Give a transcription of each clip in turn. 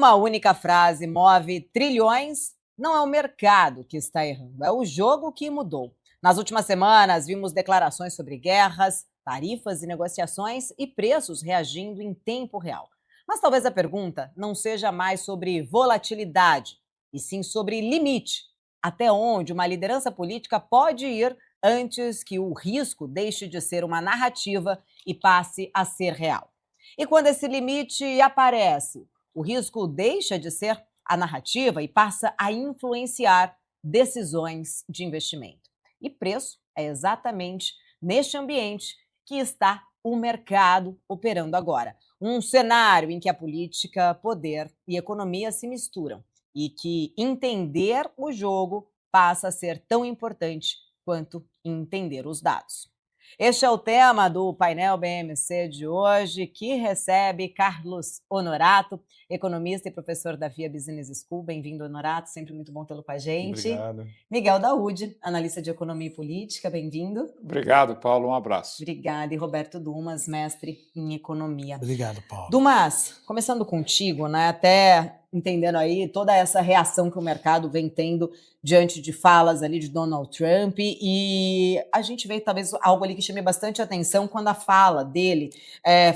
Uma única frase move trilhões. Não é o mercado que está errando, é o jogo que mudou. Nas últimas semanas, vimos declarações sobre guerras, tarifas e negociações e preços reagindo em tempo real. Mas talvez a pergunta não seja mais sobre volatilidade, e sim sobre limite. Até onde uma liderança política pode ir antes que o risco deixe de ser uma narrativa e passe a ser real. E quando esse limite aparece, o risco deixa de ser a narrativa e passa a influenciar decisões de investimento. E preço é exatamente neste ambiente que está o mercado operando agora. Um cenário em que a política, poder e economia se misturam e que entender o jogo passa a ser tão importante quanto entender os dados. Este é o tema do painel BMC de hoje, que recebe Carlos Honorato, economista e professor da Via Business School. Bem-vindo, Honorato, sempre muito bom tê-lo com a gente. Obrigado. Miguel Daúde, analista de economia e política, bem-vindo. Obrigado, Paulo, um abraço. Obrigada. E Roberto Dumas, mestre em economia. Obrigado, Paulo. Dumas, começando contigo, né? Até entendendo aí toda essa reação que o mercado vem tendo diante de falas ali de Donald Trump, e a gente vê talvez algo ali que chame bastante atenção quando a fala dele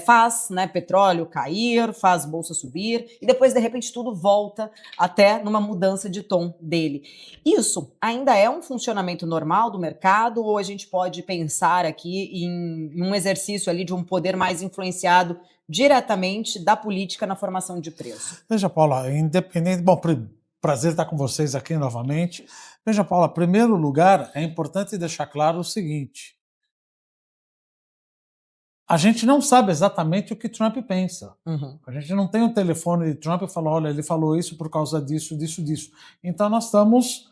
faz, né, petróleo cair, faz bolsa subir, e depois de repente tudo volta até numa mudança de tom dele. Isso ainda é um funcionamento normal do mercado, ou a gente pode pensar aqui em um exercício ali de um poder mais influenciado diretamente da política na formação de preço? Veja, Paula, independente... Bom, prazer estar com vocês aqui novamente. Veja, Paula, em primeiro lugar, é importante deixar claro o seguinte. A gente não sabe exatamente o que Trump pensa. Uhum. A gente não tem o telefone de Trump e fala, olha, ele falou isso por causa disso, disso, disso. Então, nós estamos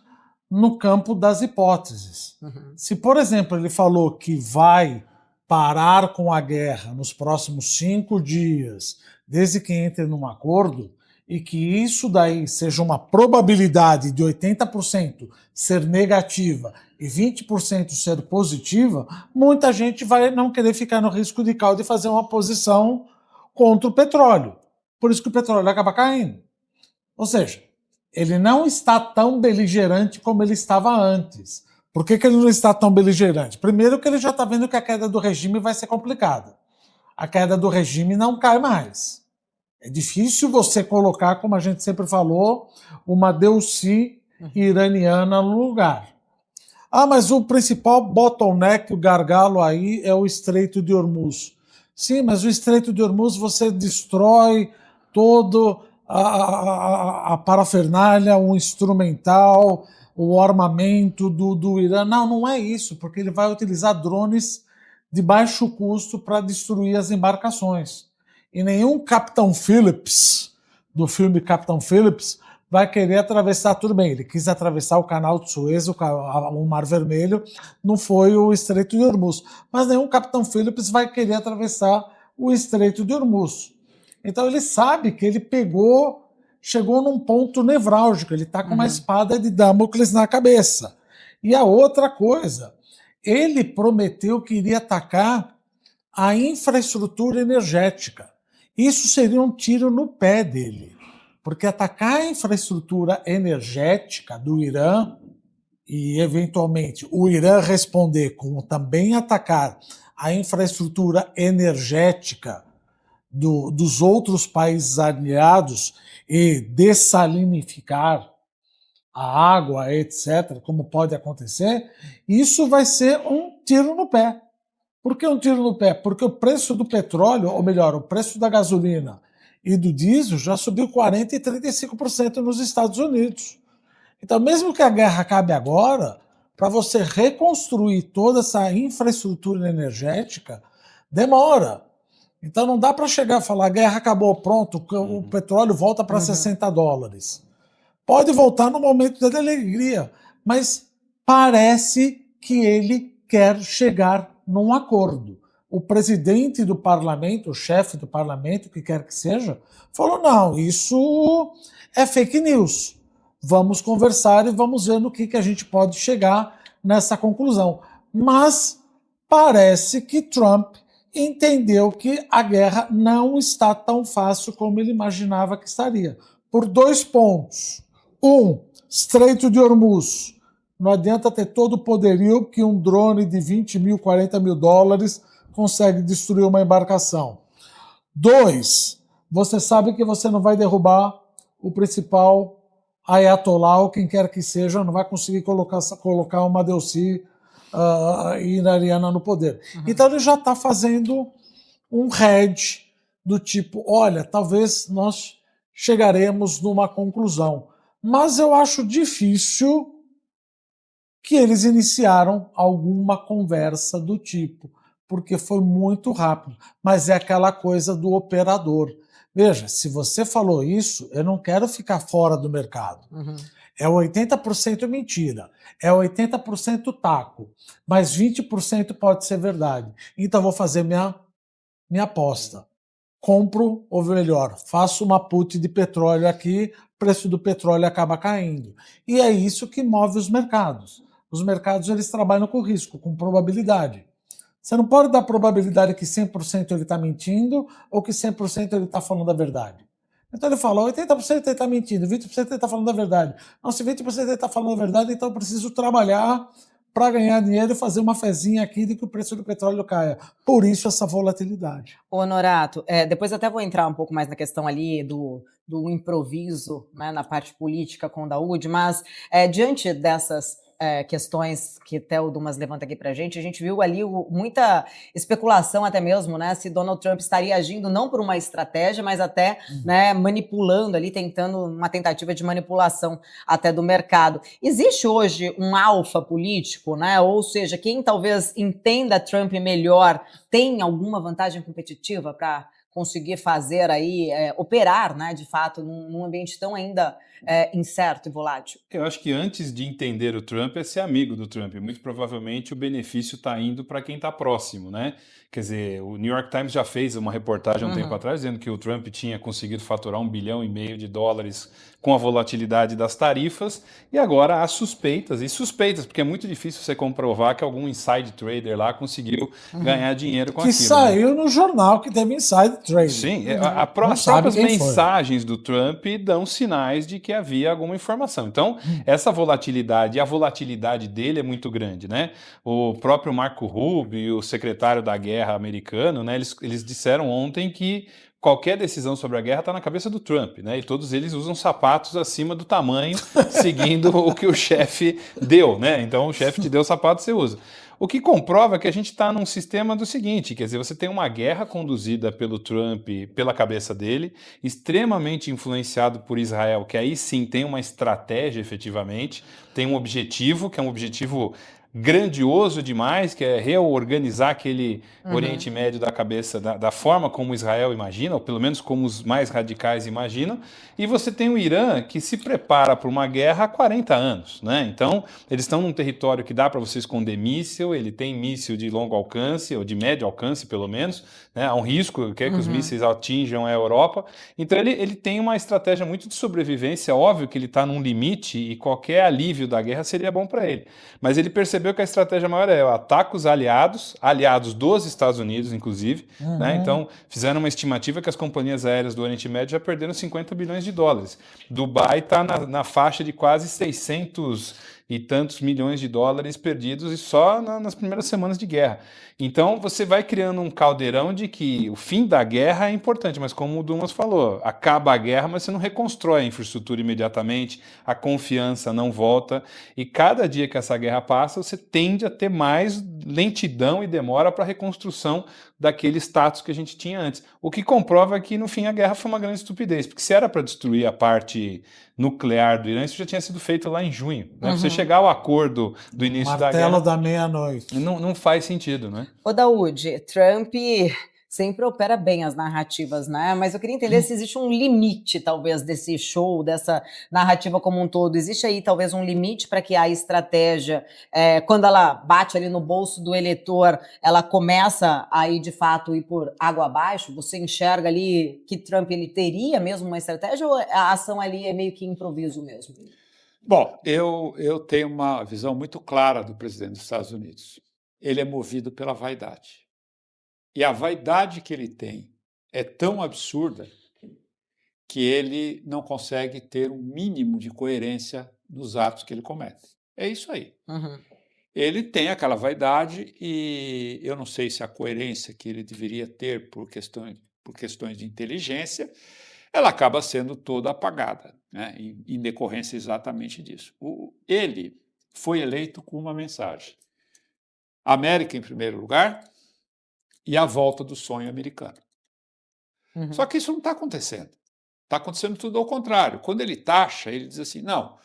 no campo das hipóteses. Uhum. Se, por exemplo, ele falou que vai parar com a guerra nos próximos 5 dias, desde que entre num acordo, e que isso daí seja uma probabilidade de 80% ser negativa e 20% ser positiva, muita gente vai não querer ficar no risco de cauda e fazer uma posição contra o petróleo. Por isso que o petróleo acaba caindo. Ou seja, ele não está tão beligerante como ele estava antes. Por que ele não está tão beligerante? Primeiro que ele já está vendo que a queda do regime vai ser complicada. A queda do regime não cai mais. É difícil você colocar, como a gente sempre falou, uma Deuci iraniana no lugar. Ah, mas o principal bottleneck, o gargalo aí, é o Estreito de Hormuz. Sim, mas o Estreito de Hormuz você destrói todo a parafernália, o instrumental, o armamento do Irã. Não, não é isso, porque ele vai utilizar drones de baixo custo para destruir as embarcações. E nenhum Capitão Phillips, do filme Capitão Phillips, vai querer atravessar, tudo bem, ele quis atravessar o canal de Suez, o Mar Vermelho, não foi o Estreito de Hormuz. Mas nenhum Capitão Phillips vai querer atravessar o Estreito de Hormuz. Então ele sabe que ele chegou num ponto nevrálgico, ele está com uma espada de Damocles na cabeça. E a outra coisa, ele prometeu que iria atacar a infraestrutura energética. Isso seria um tiro no pé dele, porque atacar a infraestrutura energética do Irã e, eventualmente, o Irã responder com também atacar a infraestrutura energética dos outros países aliados e dessalinificar a água, etc., como pode acontecer, isso vai ser um tiro no pé. Por que um tiro no pé? Porque o preço do petróleo, ou melhor, o preço da gasolina e do diesel já subiu 40% e 35% nos Estados Unidos. Então, mesmo que a guerra acabe agora, para você reconstruir toda essa infraestrutura energética, demora. Então não dá para chegar e falar, a guerra acabou, pronto, o petróleo volta para $60. Pode voltar no momento da alegria, mas parece que ele quer chegar num acordo. O presidente do parlamento, o chefe do parlamento, que quer que seja, falou, não, isso é fake news. Vamos conversar e vamos ver no que a gente pode chegar nessa conclusão. Mas parece que Trump entendeu que a guerra não está tão fácil como ele imaginava que estaria. por 2 pontos. Estreito de Hormuz. Não adianta ter todo o poderio que um drone de 20 mil, 40 mil dólares consegue destruir uma embarcação. 2, você sabe que você não vai derrubar o principal ayatolá ou quem quer que seja, não vai conseguir colocar uma Delcy iraniana no poder. Então ele já está fazendo um hedge do tipo, olha, talvez nós chegaremos numa conclusão. Mas eu acho difícil que eles iniciaram alguma conversa do tipo, porque foi muito rápido. Mas é aquela coisa do operador. Veja, se você falou isso, eu não quero ficar fora do mercado. É 80% mentira, é 80% taco, mas 20% pode ser verdade. Então vou fazer minha aposta. Compro, ou melhor, faço uma put de petróleo aqui, o preço do petróleo acaba caindo. E é isso que move os mercados. Os mercados eles trabalham com risco, com probabilidade. Você não pode dar probabilidade que 100% ele está mentindo ou que 100% ele está falando a verdade. Então ele fala, 80% ele está mentindo, 20% ele está falando a verdade. Não, se 20% ele está falando a verdade, então eu preciso trabalhar para ganhar dinheiro e fazer uma fezinha aqui de que o preço do petróleo caia. Por isso essa volatilidade. Honorato, depois até vou entrar um pouco mais na questão ali do improviso, né, na parte política com o Daoud, mas diante dessas questões que até o Dumas levanta aqui para a gente viu ali muita especulação até mesmo, né, se Donald Trump estaria agindo não por uma estratégia, mas até né, manipulando ali, tentando uma tentativa de manipulação até do mercado. Existe hoje um alfa político, né, ou seja, quem talvez entenda Trump melhor tem alguma vantagem competitiva para conseguir fazer aí, operar, né, de fato, num ambiente tão ainda incerto e volátil? Eu acho que antes de entender o Trump é ser amigo do Trump. Muito provavelmente o benefício está indo para quem está próximo, né? Quer dizer, o New York Times já fez uma reportagem há um tempo atrás dizendo que o Trump tinha conseguido faturar $1,5 bilhão com a volatilidade das tarifas, e agora há suspeitas, porque é muito difícil você comprovar que algum inside trader lá conseguiu ganhar dinheiro com que aquilo. Saiu no jornal que teve inside trading. Sim, as próprias mensagens do Trump dão sinais de que havia alguma informação. Então, essa volatilidade, e a volatilidade dele é muito grande, né? O próprio Marco Rubio, o secretário da guerra americano, né, eles disseram ontem que qualquer decisão sobre a guerra está na cabeça do Trump, né? E todos eles usam sapatos acima do tamanho, seguindo o que o chefe deu, né? Então, o chefe te deu o sapato, você usa. O que comprova que a gente está num sistema do seguinte, quer dizer, você tem uma guerra conduzida pelo Trump, pela cabeça dele, extremamente influenciado por Israel, que aí sim tem uma estratégia efetivamente, tem um objetivo, que é um objetivo grandioso demais, que é reorganizar aquele Oriente Médio da cabeça, da forma como Israel imagina, ou pelo menos como os mais radicais imaginam, e você tem o Irã que se prepara para uma guerra há 40 anos, né? Então, eles estão num território que dá para você esconder míssil, ele tem míssil de longo alcance, ou de médio alcance pelo menos, né? Há um risco que os mísseis atinjam a Europa, então ele tem uma estratégia muito de sobrevivência, óbvio que ele está num limite e qualquer alívio da guerra seria bom para ele, mas ele percebeu que a estratégia maior é o ataque os aliados dos Estados Unidos, inclusive, né? Então, fizeram uma estimativa que as companhias aéreas do Oriente Médio já perderam $50 bilhões. Dubai está na faixa de quase 600 e tantos milhões de dólares perdidos e só nas primeiras semanas de guerra. Então você vai criando um caldeirão de que o fim da guerra é importante, mas como o Dumas falou, acaba a guerra, mas você não reconstrói a infraestrutura imediatamente, a confiança não volta, e cada dia que essa guerra passa, você tende a ter mais lentidão e demora para a reconstrução daquele status que a gente tinha antes. O que comprova que, no fim, a guerra foi uma grande estupidez, porque se era para destruir a parte nuclear do Irã, isso já tinha sido feito lá em junho. Né? Pra você chegar ao acordo do início da guerra... Martelo da meia-noite. Não faz sentido, né? Ô, Daoud, Trump sempre opera bem as narrativas, né? Mas eu queria entender se existe um limite, talvez, desse show, dessa narrativa como um todo. Existe aí, talvez, um limite para que a estratégia, quando ela bate ali no bolso do eleitor, ela começa a ir, de fato, ir por água abaixo? Você enxerga ali que Trump ele teria mesmo uma estratégia ou a ação ali é meio que improviso mesmo? Bom, eu tenho uma visão muito clara do presidente dos Estados Unidos. Ele é movido pela vaidade. E a vaidade que ele tem é tão absurda que ele não consegue ter um mínimo de coerência nos atos que ele comete. É isso aí. Uhum. Ele tem aquela vaidade e eu não sei se a coerência que ele deveria ter por questões de inteligência, ela acaba sendo toda apagada, né, em decorrência exatamente disso. Ele foi eleito com uma mensagem: América em primeiro lugar e a volta do sonho americano. Uhum. Só que isso não está acontecendo. Está acontecendo tudo ao contrário. Quando ele taxa, ele diz assim, não,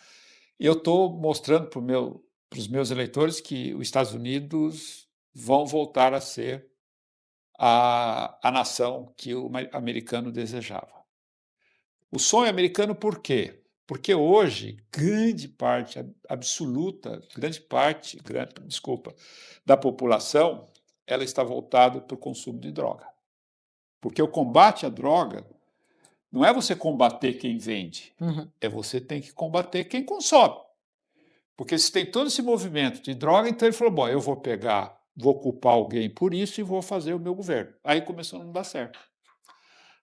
eu estou mostrando para os meus eleitores que os Estados Unidos vão voltar a ser a nação que o americano desejava. O sonho americano por quê? Porque hoje, grande parte da população, ela está voltada para o consumo de droga. Porque o combate à droga não é você combater quem vende, é você tem que combater quem consome. Porque se tem todo esse movimento de droga, então ele falou, bom, eu vou culpar alguém por isso e vou fazer o meu governo. Aí começou a não dar certo.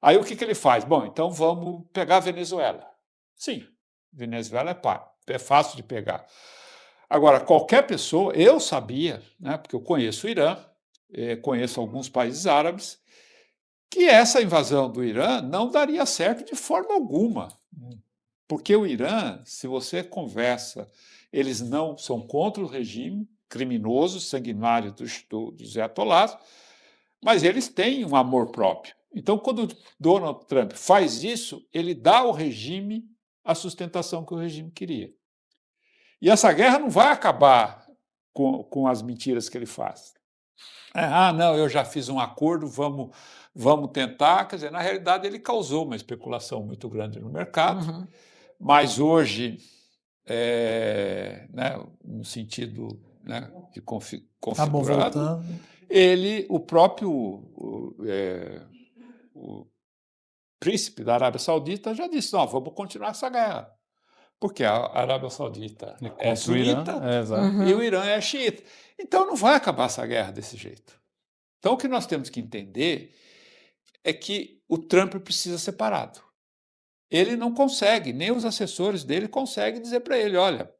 Aí o que ele faz? Bom, então vamos pegar a Venezuela. Sim, Venezuela é fácil de pegar. Agora, qualquer pessoa, eu sabia, né, porque eu conheço o Irã, conheço alguns países árabes, que essa invasão do Irã não daria certo de forma alguma. Porque o Irã, se você conversa, eles não são contra o regime criminoso, sanguinário dos ayatollahs, mas eles têm um amor próprio. Então, quando Donald Trump faz isso, ele dá ao regime a sustentação que o regime queria. E essa guerra não vai acabar com as mentiras que ele faz. Não, eu já fiz um acordo, vamos tentar. Quer dizer, na realidade, ele causou uma especulação muito grande no mercado, mas hoje, né, no sentido, né, de configurado, o príncipe da Arábia Saudita já disse, não, vamos continuar essa guerra. Porque a Arábia Saudita é sunita e o Irã é xiita. Então não vai acabar essa guerra desse jeito. Então o que nós temos que entender é que o Trump precisa ser parado. Ele não consegue, nem os assessores dele conseguem dizer para ele, olha,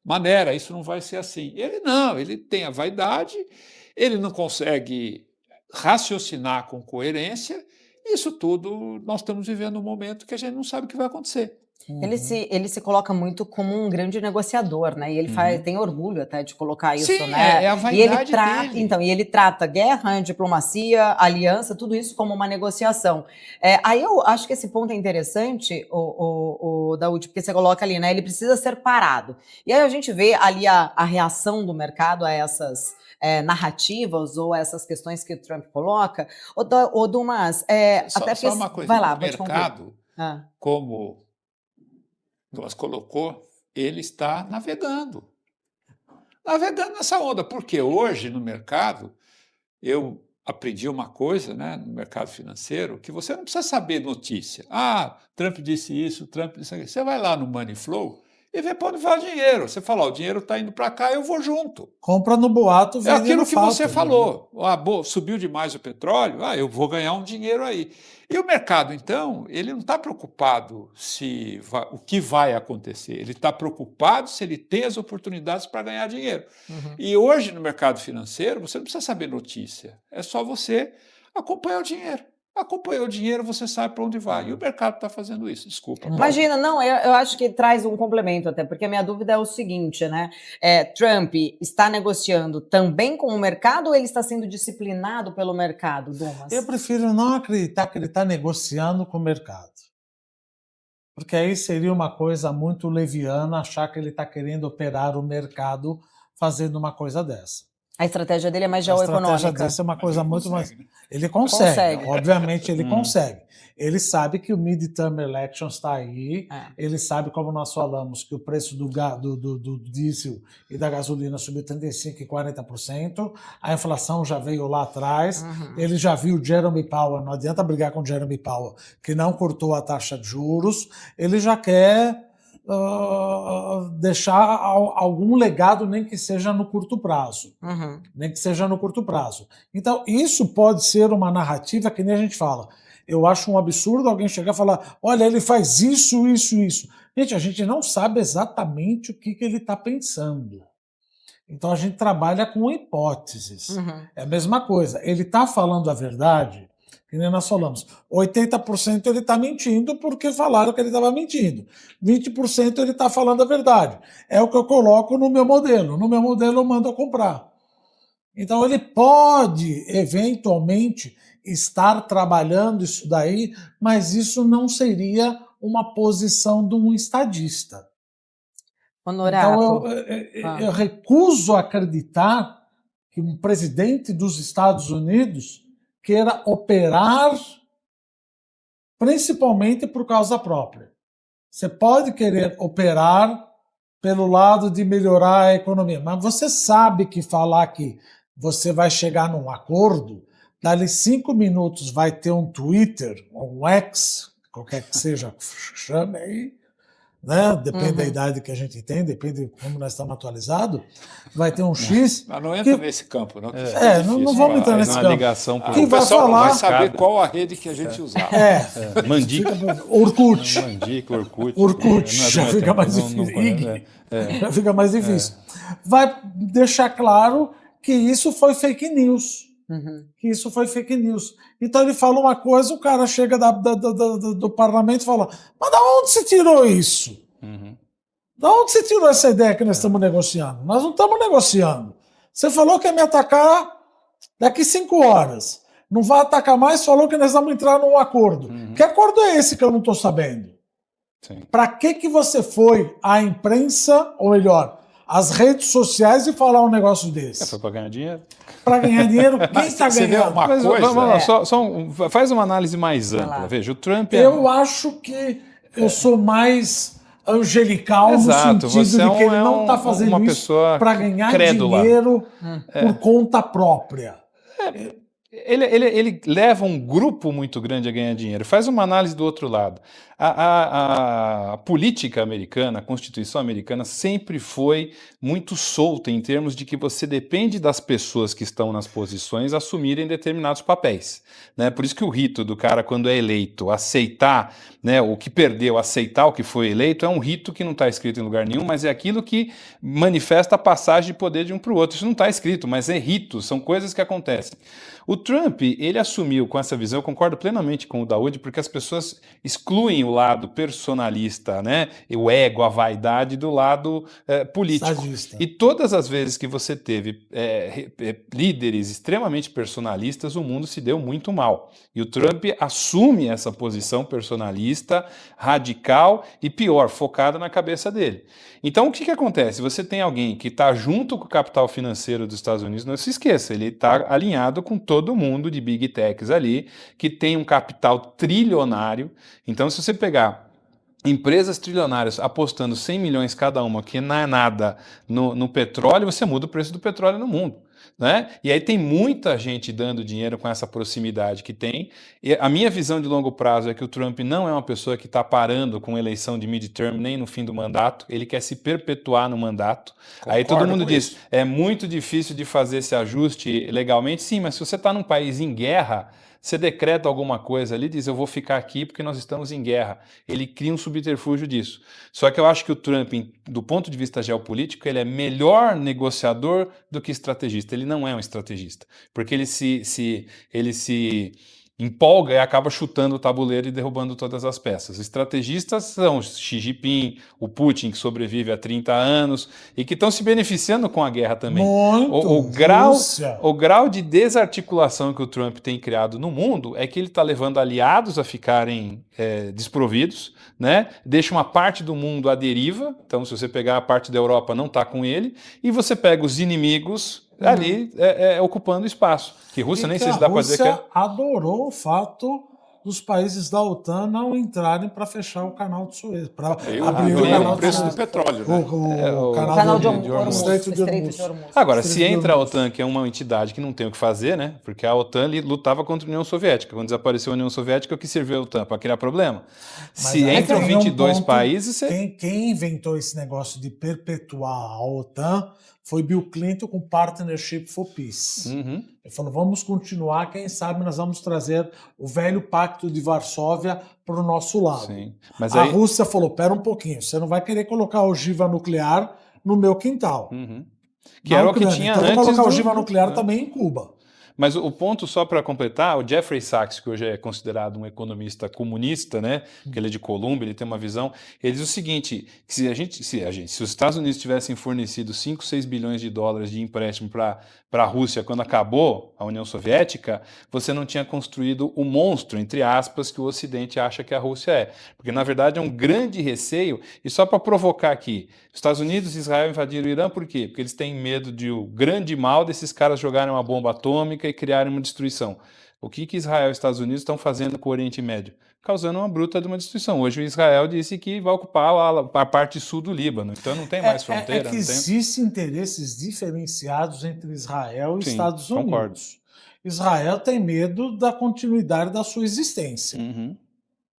maneira, isso não vai ser assim. Ele tem a vaidade, ele não consegue raciocinar com coerência. Isso tudo, nós estamos vivendo um momento que a gente não sabe o que vai acontecer. Ele se coloca muito como um grande negociador, né? E ele tem orgulho até de colocar isso, Sim, né? é a vaidade dele. Então, e ele trata guerra, diplomacia, aliança, tudo isso como uma negociação. Aí eu acho que esse ponto é interessante, o Daoud, porque você coloca ali, né? Ele precisa ser parado. E aí a gente vê ali a reação do mercado a essas narrativas ou essas questões que o Trump coloca. Ô Dumas, só uma coisa, vai lá, o mercado, como Dumas colocou, ele está navegando nessa onda, porque hoje no mercado, eu aprendi uma coisa, né, no mercado financeiro, que você não precisa saber notícia. Trump disse isso, Trump disse aquilo. Você vai lá no Money Flow e vê para onde vai o dinheiro. Você fala, o dinheiro está indo para cá, eu vou junto. Compra no boato, vende no fato. É aquilo que você falou. Subiu demais o petróleo, eu vou ganhar um dinheiro aí. E o mercado, então, ele não está preocupado o que vai acontecer. Ele está preocupado se ele tem as oportunidades para ganhar dinheiro. E hoje, no mercado financeiro, você não precisa saber notícia. É só você acompanhar o dinheiro. Acompanhou o dinheiro, você sabe para onde vai. E o mercado está fazendo isso. Desculpa. Imagina, não, eu acho que traz um complemento até, porque a minha dúvida é o seguinte, né? Trump está negociando também com o mercado ou ele está sendo disciplinado pelo mercado, Dumas? Eu prefiro não acreditar que ele está negociando com o mercado. Porque aí seria uma coisa muito leviana achar que ele está querendo operar o mercado fazendo uma coisa dessa. A estratégia dele é mais geoeconômica. A estratégia dele é uma coisa muito mais... Ele consegue. Obviamente ele consegue. Ele sabe que o midterm elections está aí, ele sabe, como nós falamos, que o preço do diesel e da gasolina subiu 35% e 40%, a inflação já veio lá atrás, ele já viu o Jeremy Powell, não adianta brigar com o Jeremy Powell, que não cortou a taxa de juros, ele já quer deixar algum legado, nem que seja no curto prazo. Nem que seja no curto prazo. Então, isso pode ser uma narrativa que nem a gente fala. Eu acho um absurdo alguém chegar e falar, olha, ele faz isso, isso, isso. Gente, a gente não sabe exatamente o que ele está pensando. Então, a gente trabalha com hipóteses. É a mesma coisa. Ele está falando a verdade, que nem nós falamos. 80% ele está mentindo porque falaram que ele estava mentindo. 20% ele está falando a verdade. É o que eu coloco no meu modelo. No meu modelo eu mando a comprar. Então ele pode, eventualmente, estar trabalhando isso daí, mas isso não seria uma posição de um estadista. Honorato. Então eu recuso acreditar que um presidente dos Estados Unidos queira operar principalmente por causa própria. Você pode querer operar pelo lado de melhorar a economia, mas você sabe que falar que você vai chegar num acordo, dali 5 minutos vai ter um Twitter, um X, qualquer que seja, chame aí, né? Depende da idade que a gente tem, depende de como nós estamos atualizados, vai ter um X. Mas não entra nesse campo, não. Não vamos entrar nesse campo. Ligação Quem vai falar, vai saber qual a rede que a gente usava. Mandic. Orkut. Mandic, Orkut. Orkut, já fica mais difícil. Já fica mais difícil. Vai deixar claro que isso foi fake news. Que isso foi fake news. Então ele fala uma coisa, o cara chega do parlamento e fala, mas da onde você tirou isso? Da onde você tirou essa ideia que nós estamos negociando? Nós não estamos negociando. Você falou que ia me atacar daqui 5 horas. Não vai atacar mais, falou que nós vamos entrar num acordo. Que acordo é esse que eu não estou sabendo? Para que você foi à imprensa, ou melhor, às redes sociais e falar um negócio desse? Foi para ganhar dinheiro. Para ganhar dinheiro, quem está ganhando? Uma coisa, vamos lá, faz uma análise mais ampla. Veja, o Trump Eu acho que eu sou mais angelical no sentido de que ele não está fazendo isso para ganhar dinheiro por conta própria. Ele leva um grupo muito grande a ganhar dinheiro. Faz uma análise do outro lado. A política americana, a Constituição americana, sempre foi muito solta em termos de que você depende das pessoas que estão nas posições assumirem determinados papéis. Né? Por isso que o rito do cara, quando é eleito, aceitar, né, o que perdeu, aceitar o que foi eleito, é um rito que não está escrito em lugar nenhum, mas é aquilo que manifesta a passagem de poder de um para o outro. Isso não está escrito, mas é rito, são coisas que acontecem. O Trump, ele assumiu com essa visão, eu concordo plenamente com o Daoud, porque as pessoas excluem o lado personalista, né, o ego, a vaidade do lado político. Sadista. E todas as vezes que você teve líderes extremamente personalistas, o mundo se deu muito mal. E o Trump assume essa posição personalista, radical e pior, focada na cabeça dele. Então o que acontece? Você tem alguém que está junto com o capital financeiro dos Estados Unidos, não se esqueça, ele está alinhado com todo mundo de Big Techs ali, que tem um capital trilionário. Então se você pegar empresas trilionárias apostando 100 milhões cada uma, que não é nada no petróleo, você muda o preço do petróleo no mundo. Né? E aí tem muita gente dando dinheiro com essa proximidade que tem. E a minha visão de longo prazo é que o Trump não é uma pessoa que está parando com eleição de midterm nem no fim do mandato, ele quer se perpetuar no mandato. Concordo. Aí todo mundo diz, é muito difícil de fazer esse ajuste legalmente. Sim, mas se você está num país em guerra, você decreta alguma coisa ali, diz eu vou ficar aqui porque nós estamos em guerra. Ele cria um subterfúgio disso. Só que eu acho que o Trump, do ponto de vista geopolítico, ele é melhor negociador do que estrategista. Ele não é um estrategista, porque ele se empolga e acaba chutando o tabuleiro e derrubando todas as peças. Estrategistas são Xi Jinping, o Putin, que sobrevive há 30 anos e que estão se beneficiando com a guerra também. O grau de desarticulação que o Trump tem criado no mundo é que ele está levando aliados a ficarem desprovidos, né? Deixa uma parte do mundo à deriva, então se você pegar a parte da Europa não está com ele, e você pega os inimigos ali ocupando espaço. Que Rússia nem sei se dá para dizer que a Rússia adorou o fato dos países da OTAN não entrarem para fechar o canal de Suez, para abrir o preço do petróleo. Né? O canal de Hormuz. Estreito de Hormuz. Agora, se entra a OTAN, que é uma entidade que não tem o que fazer, né? Porque a OTAN lutava contra a União Soviética. Quando desapareceu a União Soviética, o que serviu a OTAN? Para criar problema? Se entram 22 países... Quem inventou esse negócio de perpetuar a OTAN foi Bill Clinton com Partnership for Peace. Ele falou, vamos continuar, quem sabe nós vamos trazer o velho Pacto de Varsóvia para o nosso lado. Sim, mas a Rússia falou, pera um pouquinho, você não vai querer colocar ogiva nuclear no meu quintal. Que era o que tinha antes. Então vou colocar ogiva nuclear também em Cuba. Mas o ponto, só para completar, o Jeffrey Sachs, que hoje é considerado um economista comunista, né, porque ele é de Colômbia, ele tem uma visão, ele diz o seguinte, que se os Estados Unidos tivessem fornecido 5, 6 bilhões de dólares de empréstimo para a Rússia quando acabou a União Soviética, você não tinha construído o monstro, entre aspas, que o Ocidente acha que a Rússia é. Porque, na verdade, é um grande receio, e só para provocar aqui, os Estados Unidos e Israel invadiram o Irã, por quê? Porque eles têm medo de o grande mal desses caras jogarem uma bomba atômica e criarem uma destruição. O que Israel e Estados Unidos estão fazendo com o Oriente Médio? Causando uma bruta de uma destruição. Hoje o Israel disse que vai ocupar a parte sul do Líbano, então não tem mais fronteira. Existem interesses diferenciados entre Israel e Estados Unidos. Concordo. Israel tem medo da continuidade da sua existência.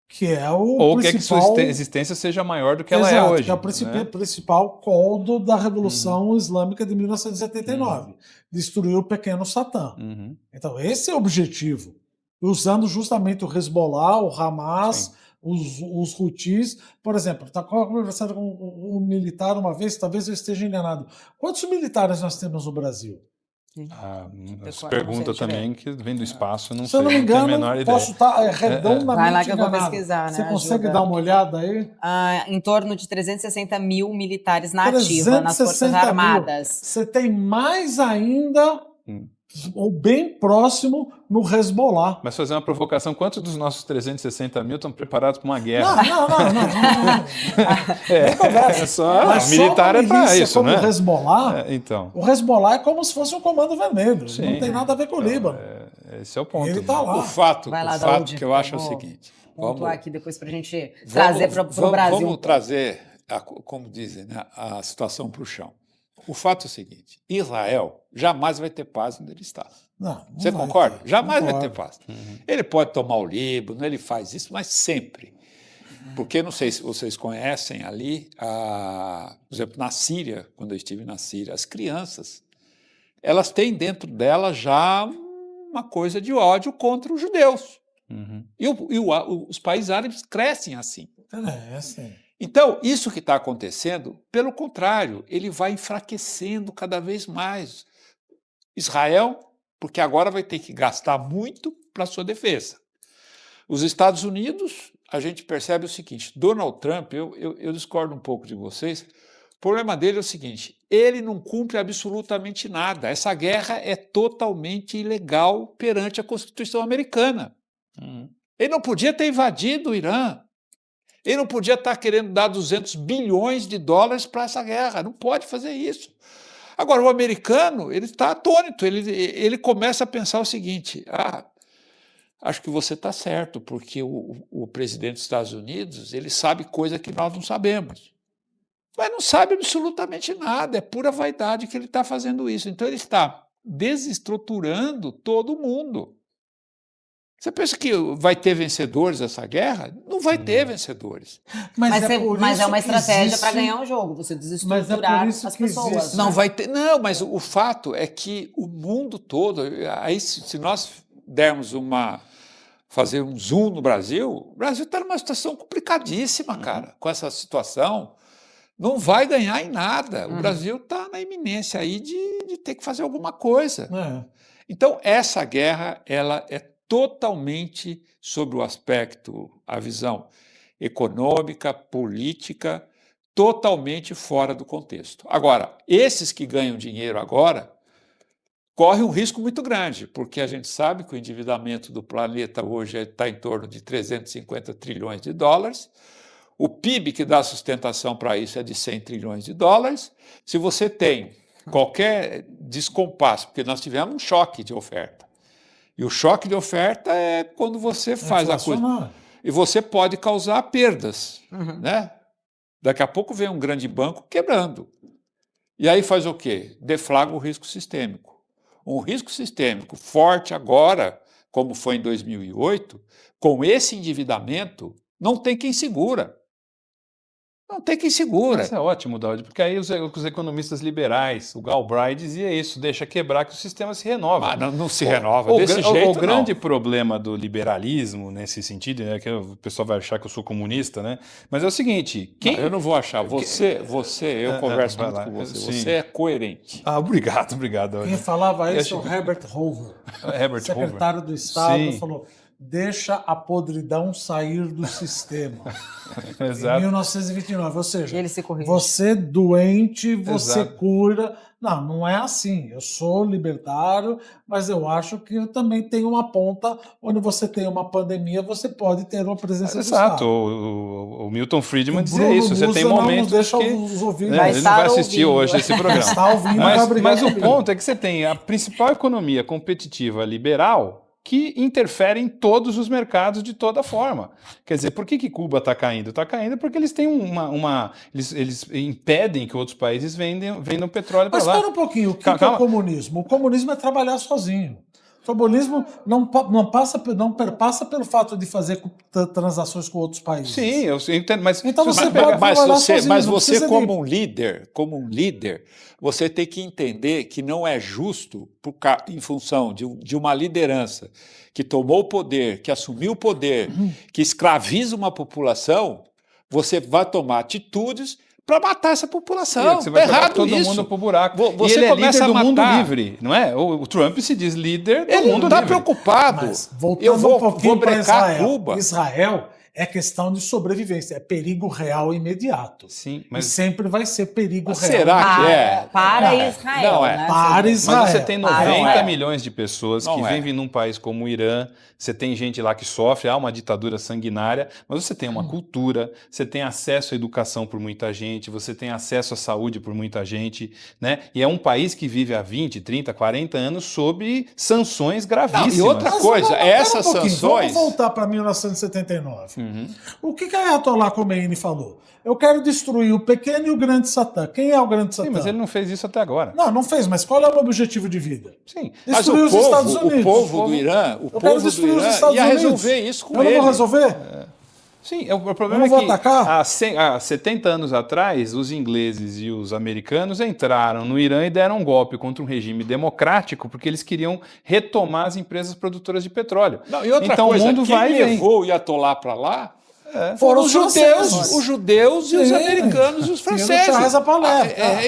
Que é o Ou principal... que a sua existência seja maior do que ela é hoje. Que é o principal coldo da Revolução Islâmica de 1979. Destruir o pequeno Satã. Então, esse é o objetivo. Usando justamente o Hezbollah, o Hamas, os Houthis. Por exemplo, estava conversando com um militar uma vez, talvez eu esteja enganado. Quantos militares nós temos no Brasil? Essa pergunta também, que vem do espaço, não sei. Se eu não me engano, posso estar redondamente Vai lá que eu vou enganado. pesquisar, né? Você consegue dar uma olhada aí? Em torno de 360 mil militares na ativa, nas Forças Armadas. Você tem mais ainda, ou bem próximo, no Hezbollah. Mas fazer uma provocação, quantos dos nossos 360 mil estão preparados para uma guerra? Mas militar é para isso, como né? O Hezbollah, então. O Hezbollah é como se fosse um comando vermelho. Sim. Não tem nada a ver com o Líbano. Esse é o ponto. Ele está lá. O fato que eu acho é o seguinte. Vamos aqui depois para a gente trazer para o Brasil. Vamos trazer, como dizem, né, a situação para o chão. O fato é o seguinte, Israel jamais vai ter paz onde ele está. Você concorda? Jamais vai ter paz. Ele pode tomar o Líbano, ele faz isso, mas sempre. Porque, não sei se vocês conhecem ali, por exemplo, na Síria, quando eu estive na Síria, as crianças, elas têm dentro delas já uma coisa de ódio contra os judeus. E os países árabes crescem assim. Então, isso que está acontecendo, pelo contrário, ele vai enfraquecendo cada vez mais Israel, porque agora vai ter que gastar muito para a sua defesa. Os Estados Unidos, a gente percebe o seguinte, Donald Trump, eu discordo um pouco de vocês, o problema dele é o seguinte, ele não cumpre absolutamente nada, essa guerra é totalmente ilegal perante a Constituição americana. Ele não podia ter invadido o Irã, ele não podia estar querendo dar 200 bilhões de dólares para essa guerra, não pode fazer isso. Agora, o americano, ele está atônito, ele começa a pensar o seguinte, acho que você está certo, porque o presidente dos Estados Unidos, ele sabe coisa que nós não sabemos. Mas não sabe absolutamente nada, é pura vaidade que ele está fazendo isso. Então, ele está desestruturando todo mundo. Você pensa que vai ter vencedores essa guerra? Não vai ter vencedores. Mas é uma estratégia para ganhar o jogo, você desestruturar as pessoas. Não vai ter. Não, mas o fato é que o mundo todo, aí se nós dermos fazer um zoom no Brasil, o Brasil está numa situação complicadíssima, cara, com essa situação. Não vai ganhar em nada. O Brasil está na iminência aí de ter que fazer alguma coisa. Então, essa guerra, ela é totalmente sobre o aspecto, a visão econômica, política, totalmente fora do contexto. Agora, esses que ganham dinheiro agora correm um risco muito grande, porque a gente sabe que o endividamento do planeta hoje está em torno de 350 trilhões de dólares, o PIB que dá sustentação para isso é de 100 trilhões de dólares. Se você tem qualquer descompasso, porque nós tivemos um choque de oferta, E o choque de oferta é quando você faz a coisa. E você pode causar perdas, né? Daqui a pouco vem um grande banco quebrando. E aí faz o quê? Deflagra o risco sistêmico. Um risco sistêmico forte agora, como foi em 2008, com esse endividamento, não tem quem segura. Não tem quem segura. Isso é ótimo, Daudi, porque aí os economistas liberais, o Galbraith dizia isso, deixa quebrar que o sistema se renova. Mas não se renova desse jeito, o grande problema do liberalismo, nesse sentido, é que o pessoal vai achar que eu sou comunista, né? Mas é o seguinte... Não, eu não vou achar. Eu converso muito com você. Sim. Você é coerente. Obrigado. Quem falava isso é o Herbert Hoover. Secretário do Estado, falou... Deixa a podridão sair do sistema. Exato. Em 1929. Ou seja, ele se você doente, você cura. Não é assim. Eu sou libertário, mas eu acho que eu também tenho uma ponta onde você tem uma pandemia, você pode ter uma presença do Estado. Exato. O Milton Friedman dizia isso. Você tem momentos que... ele não vai assistir hoje esse programa. Mas o ponto é que você tem a principal economia competitiva liberal que interfere em todos os mercados de toda forma. Quer dizer, por que Cuba está caindo? Está caindo porque eles têm eles impedem que outros países vendam petróleo para lá. Mas espera um pouquinho, o que é o comunismo? O comunismo é trabalhar sozinho. O comunismo não perpassa pelo fato de fazer transações com outros países. Sim, eu entendo, mas... Então você pode trabalhar sozinho. Mas você como um líder, você tem que entender que não é justo, em função de uma liderança que tomou o poder, que assumiu o poder, que escraviza uma população, você vai tomar atitudes para matar essa população. Você vai errado todo isso. mundo pro buraco. Você ele é começa líder do a mundo matar. livre, não é? O Trump se diz líder do Ele mundo não está livre. preocupado. Mas, voltando Eu vou pouquinho para brecar Cuba. Israel é questão de sobrevivência, é perigo real imediato. Sim, mas... E sempre vai ser perigo real. Será que é? Para Israel. Não é. Né? Para Israel. Mas você tem 90 milhões de pessoas que vivem num país como o Irã, você tem gente lá que sofre, há uma ditadura sanguinária, mas você tem uma cultura, você tem acesso à educação por muita gente, você tem acesso à saúde por muita gente, né? E é um país que vive há 20, 30, 40 anos sob sanções gravíssimas. E outra coisa, essas sanções... Vamos voltar para 1979. O que a Ayatollah Khomeini falou? Eu quero destruir o pequeno e o grande Satã. Quem é o grande Satã? Sim, mas ele não fez isso até agora. Não fez, mas qual é o objetivo de vida? Sim. Destruir os Estados Unidos. O povo do Irã, ia resolver isso com ele. Eu não vou resolver? Sim, o problema é que há 70 anos atrás, os ingleses e os americanos entraram no Irã e deram um golpe contra um regime democrático porque eles queriam retomar as empresas produtoras de petróleo. Não, e outra então coisa, o mundo quem vai levou o Ayatollah para lá foram os judeus e os americanos e os franceses.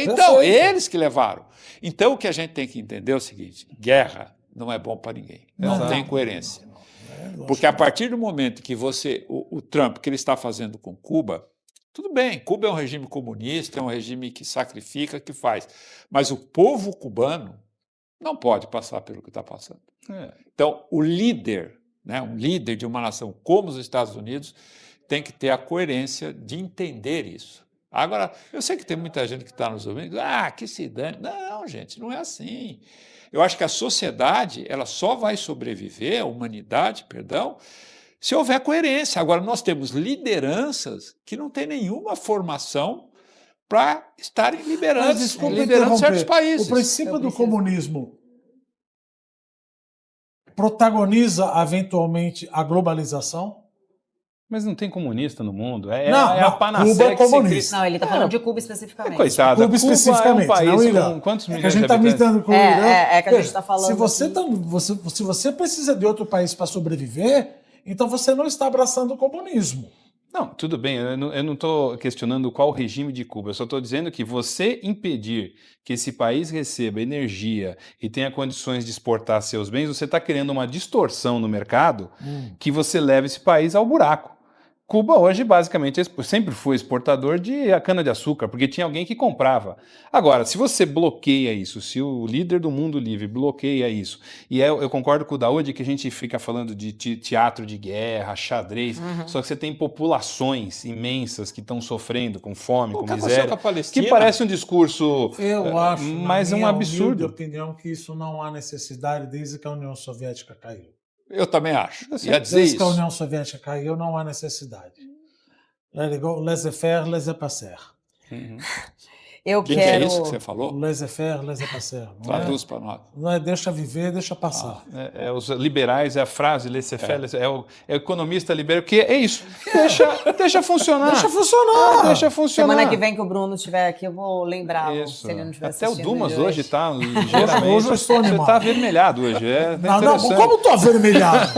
Então, eles que levaram. Então, o que a gente tem que entender é o seguinte, guerra não é bom para ninguém, não tem coerência. Porque a partir do momento que o Trump, que ele está fazendo com Cuba, tudo bem, Cuba é um regime comunista, é um regime que sacrifica, que faz, mas o povo cubano não pode passar pelo que está passando. Então, o líder, um líder de uma nação como os Estados Unidos, tem que ter a coerência de entender isso. Agora, eu sei que tem muita gente que está nos ouvindo, que se dane. Não, gente, não é assim. Eu acho que a sociedade ela só vai sobreviver, a humanidade, se houver coerência. Agora, nós temos lideranças que não têm nenhuma formação para estarem liderando certos países. O princípio do comunismo protagoniza, eventualmente, a globalização? Mas não tem comunista no mundo. A panaceia Cuba é comunista. Não, ele está falando de Cuba especificamente. Coitada, Cuba especificamente, é um país não Irã. Com quantos milhões que a gente está misturando com o Irã. É que a gente está falando. Se você precisa de outro país para sobreviver, então você não está abraçando o comunismo. Não, tudo bem, eu não estou questionando qual regime de Cuba, eu só estou dizendo que você impedir que esse país receba energia e tenha condições de exportar seus bens, você está criando uma distorção no mercado que você leva esse país ao buraco. Cuba hoje, basicamente, sempre foi exportador de cana-de-açúcar, porque tinha alguém que comprava. Agora, se você bloqueia isso, se o líder do mundo livre bloqueia isso, e eu concordo com o Daoud que a gente fica falando de teatro de guerra, xadrez, só que você tem populações imensas que estão sofrendo com fome, com miséria, que parece um discurso, eu acho, mas é um absurdo. Na minha opinião, que isso não há necessidade desde que a União Soviética caiu. Eu também acho. Desde que a União Soviética caiu, não há necessidade. Let it go, laissez-faire, laissez-passer. Eu que quero... é isso que você falou? Laissez-faire, laissez-passer. Traduz para nós. Não é deixa viver, deixa passar. Os liberais, é a frase laissez-faire, é o economista liberal, que é isso. Deixa funcionar. Deixa funcionar. Deixa funcionar. Semana que vem que o Bruno estiver aqui, eu vou lembrar se ele não estiver assistindo. Até o Dumas hoje está ligeiramente... Hoje eu estou animado. Você está avermelhado hoje. Não, como estou avermelhado?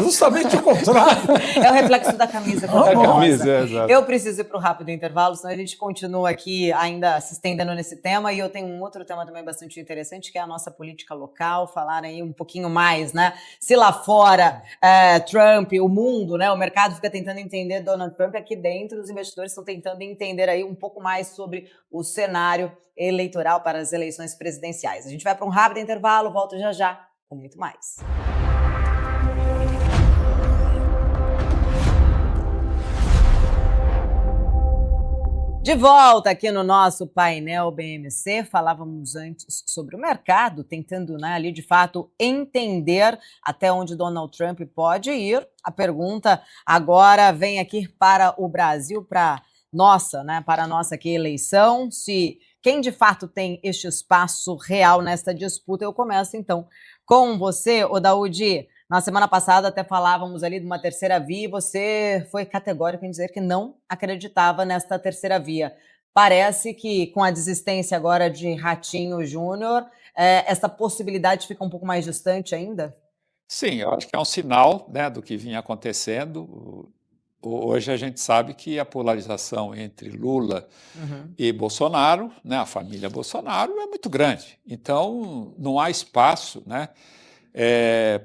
Justamente o contrário. É o reflexo da camisa. Exato. Eu preciso ir para o rápido intervalo, senão a gente continua aqui ainda se estendendo nesse tema, e eu tenho um outro tema também bastante interessante, que é a nossa política local, falar aí um pouquinho mais, né? Se lá fora Trump, o mundo, né? O mercado fica tentando entender Donald Trump, aqui dentro os investidores estão tentando entender aí um pouco mais sobre o cenário eleitoral para as eleições presidenciais. A gente vai para um rápido intervalo, volto já com muito mais. De volta aqui no nosso painel BMC, falávamos antes sobre o mercado, tentando, né, ali de fato entender até onde Donald Trump pode ir. A pergunta agora vem aqui para o Brasil, para a nossa aqui eleição, se quem de fato tem este espaço real nesta disputa. Eu começo então com você, Daoud. Na semana passada até falávamos ali de uma terceira via e você foi categórico em dizer que não acreditava nesta terceira via. Parece que com a desistência agora de Ratinho Júnior, essa possibilidade fica um pouco mais distante ainda? Sim, eu acho que é um sinal, né, do que vinha acontecendo. Hoje a gente sabe que a polarização entre Lula e Bolsonaro, né, a família Bolsonaro, é muito grande. Então, não há espaço, né,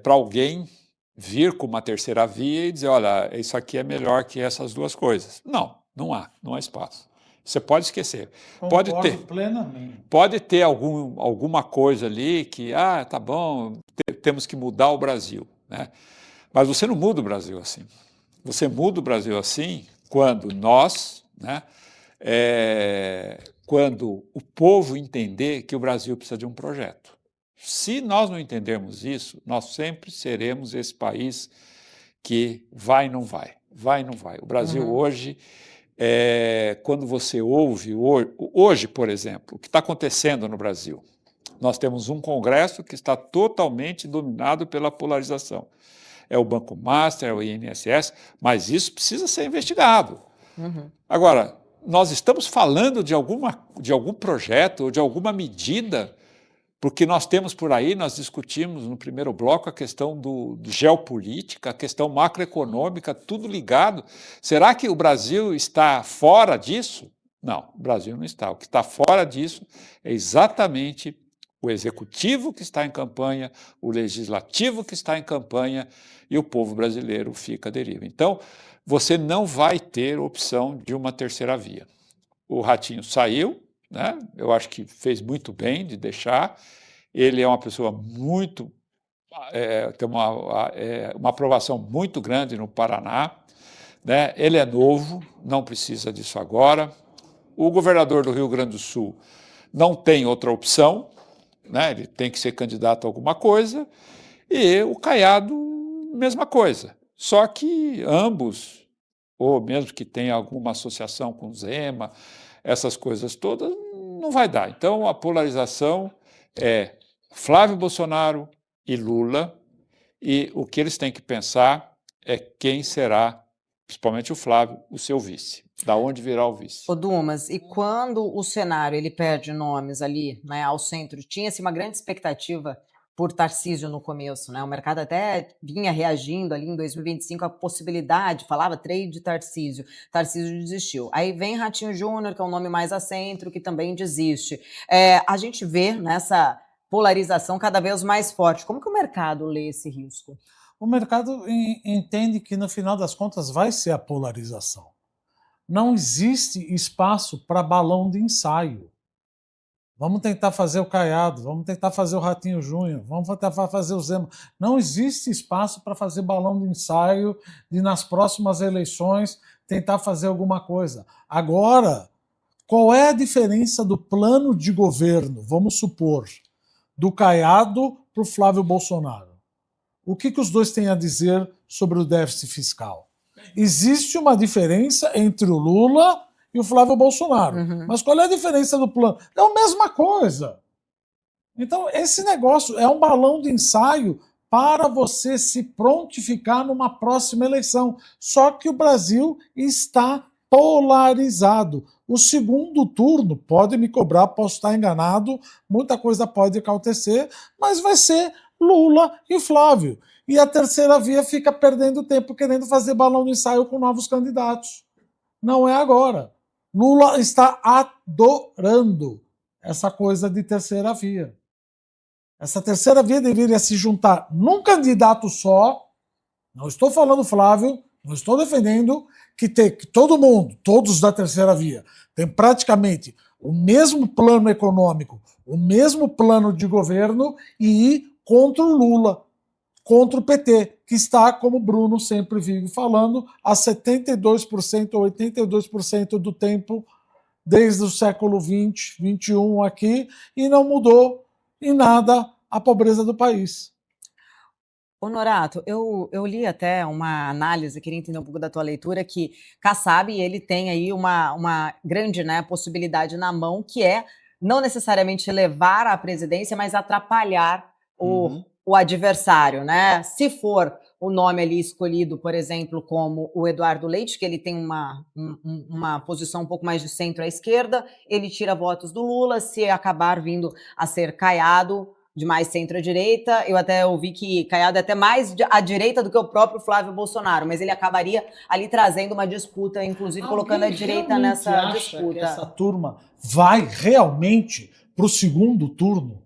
para alguém vir com uma terceira via e dizer, olha, isso aqui é melhor que essas duas coisas. Não há espaço. Você pode esquecer. Pode ter alguma coisa ali que, tá bom, temos que mudar o Brasil, né? Mas você não muda o Brasil assim. Você muda o Brasil assim quando nós, né, quando o povo entender que o Brasil precisa de um projeto. Se nós não entendermos isso, nós sempre seremos esse país que vai e não vai, vai e não vai. O Brasil hoje, quando você ouve, hoje, por exemplo, o que está acontecendo no Brasil, nós temos um Congresso que está totalmente dominado pela polarização. É o Banco Master, é o INSS, mas isso precisa ser investigado. Agora, nós estamos falando de algum projeto ou de alguma medida, porque nós temos por aí, nós discutimos no primeiro bloco a questão do geopolítica, a questão macroeconômica, tudo ligado. Será que o Brasil está fora disso? Não, o Brasil não está. O que está fora disso é exatamente o executivo que está em campanha, o legislativo que está em campanha e o povo brasileiro fica à deriva. Então, você não vai ter opção de uma terceira via. O Ratinho saiu, né? Eu acho que fez muito bem de deixar. Ele é uma pessoa muito... tem uma aprovação muito grande no Paraná, né? Ele é novo, não precisa disso agora. O governador do Rio Grande do Sul não tem outra opção, né? Ele tem que ser candidato a alguma coisa. E o Caiado, mesma coisa. Só que ambos, ou mesmo que tenha alguma associação com o Zema, essas coisas todas, não vai dar. Então, a polarização é Flávio Bolsonaro e Lula, e o que eles têm que pensar é quem será, principalmente o Flávio, o seu vice. Da onde virá o vice. Dumas, e quando o cenário ele perde nomes ali, né, ao centro, tinha-se uma grande expectativa por Tarcísio no começo, né? O mercado até vinha reagindo ali em 2025 a possibilidade, falava trade Tarcísio. Tarcísio desistiu. Aí vem Ratinho Júnior, que é um nome mais a centro, que também desiste. A gente vê nessa polarização cada vez mais forte. Como que o mercado lê esse risco? O mercado entende que, no final das contas, vai ser a polarização. Não existe espaço para balão de ensaio. Vamos tentar fazer o Caiado, vamos tentar fazer o Ratinho Júnior, vamos tentar fazer o Zema. Não existe espaço para fazer balão de ensaio de, nas próximas eleições, tentar fazer alguma coisa. Agora, qual é a diferença do plano de governo, vamos supor, do Caiado para o Flávio Bolsonaro? O que os dois têm a dizer sobre o déficit fiscal? Existe uma diferença entre o Lula e o Flávio Bolsonaro. Mas qual é a diferença do plano? É a mesma coisa. Então, esse negócio é um balão de ensaio para você se prontificar numa próxima eleição. Só que o Brasil está polarizado. O segundo turno, pode me cobrar, posso estar enganado, muita coisa pode acontecer, mas vai ser Lula e Flávio. E a terceira via fica perdendo tempo querendo fazer balão de ensaio com novos candidatos. Não é agora. Lula está adorando essa coisa de terceira via. Essa terceira via deveria se juntar num candidato só. Não estou falando Flávio, não estou defendendo que todo mundo, todos da terceira via, tem praticamente o mesmo plano econômico, o mesmo plano de governo e ir contra o Lula, contra o PT, que está, como o Bruno sempre vive falando, a 72% ou 82% do tempo desde o século XX, XXI aqui, e não mudou em nada a pobreza do país. Honorato, eu li até uma análise, queria entender um pouco da tua leitura, que Kassab, ele tem aí uma grande, né, possibilidade na mão, que é não necessariamente levar à presidência, mas atrapalhar o adversário, né? Se for o nome ali escolhido, por exemplo, como o Eduardo Leite, que ele tem uma posição um pouco mais de centro à esquerda, ele tira votos do Lula. Se acabar vindo a ser Caiado, de mais centro à direita, eu até ouvi que Caiado é até mais à direita do que o próprio Flávio Bolsonaro, mas ele acabaria ali trazendo uma disputa, inclusive colocando a direita nessa disputa. Que essa turma vai realmente para o segundo turno?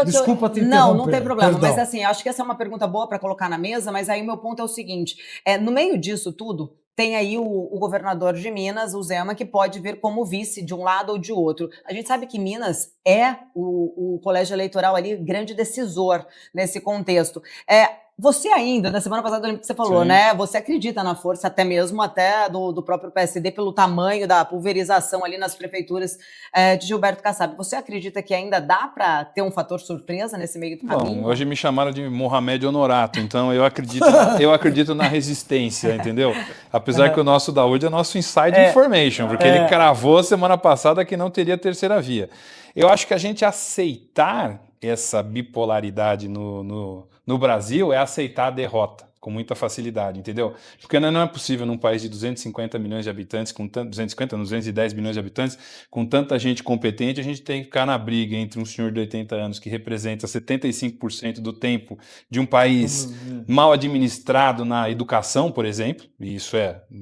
Desculpa te interromper. Não tem problema, Perdão. mas assim, eu acho que essa é uma pergunta boa para colocar na mesa, mas aí o meu ponto é o seguinte, no meio disso tudo, tem aí o governador de Minas, o Zema, que pode vir como vice de um lado ou de outro. A gente sabe que Minas é o colégio eleitoral ali grande decisor nesse contexto. Você ainda, na semana passada, eu lembro que você falou, Sim. né? Você acredita na força até mesmo do próprio PSD pelo tamanho da pulverização ali nas prefeituras de Gilberto Kassab. Você acredita que ainda dá para ter um fator surpresa nesse meio do caminho? Bom, hoje me chamaram de Mohamed Honorato, então eu acredito na resistência, entendeu? Apesar que o nosso da UD é nosso inside information, porque ele cravou semana passada que não teria terceira via. Eu acho que a gente aceitar essa bipolaridade no Brasil é aceitar a derrota com muita facilidade, entendeu? Porque não é possível num país de 250 milhões de habitantes, 210 milhões de habitantes, com tanta gente competente, a gente tem que ficar na briga entre um senhor de 80 anos que representa 75% do tempo de um país mal administrado na educação, por exemplo, e isso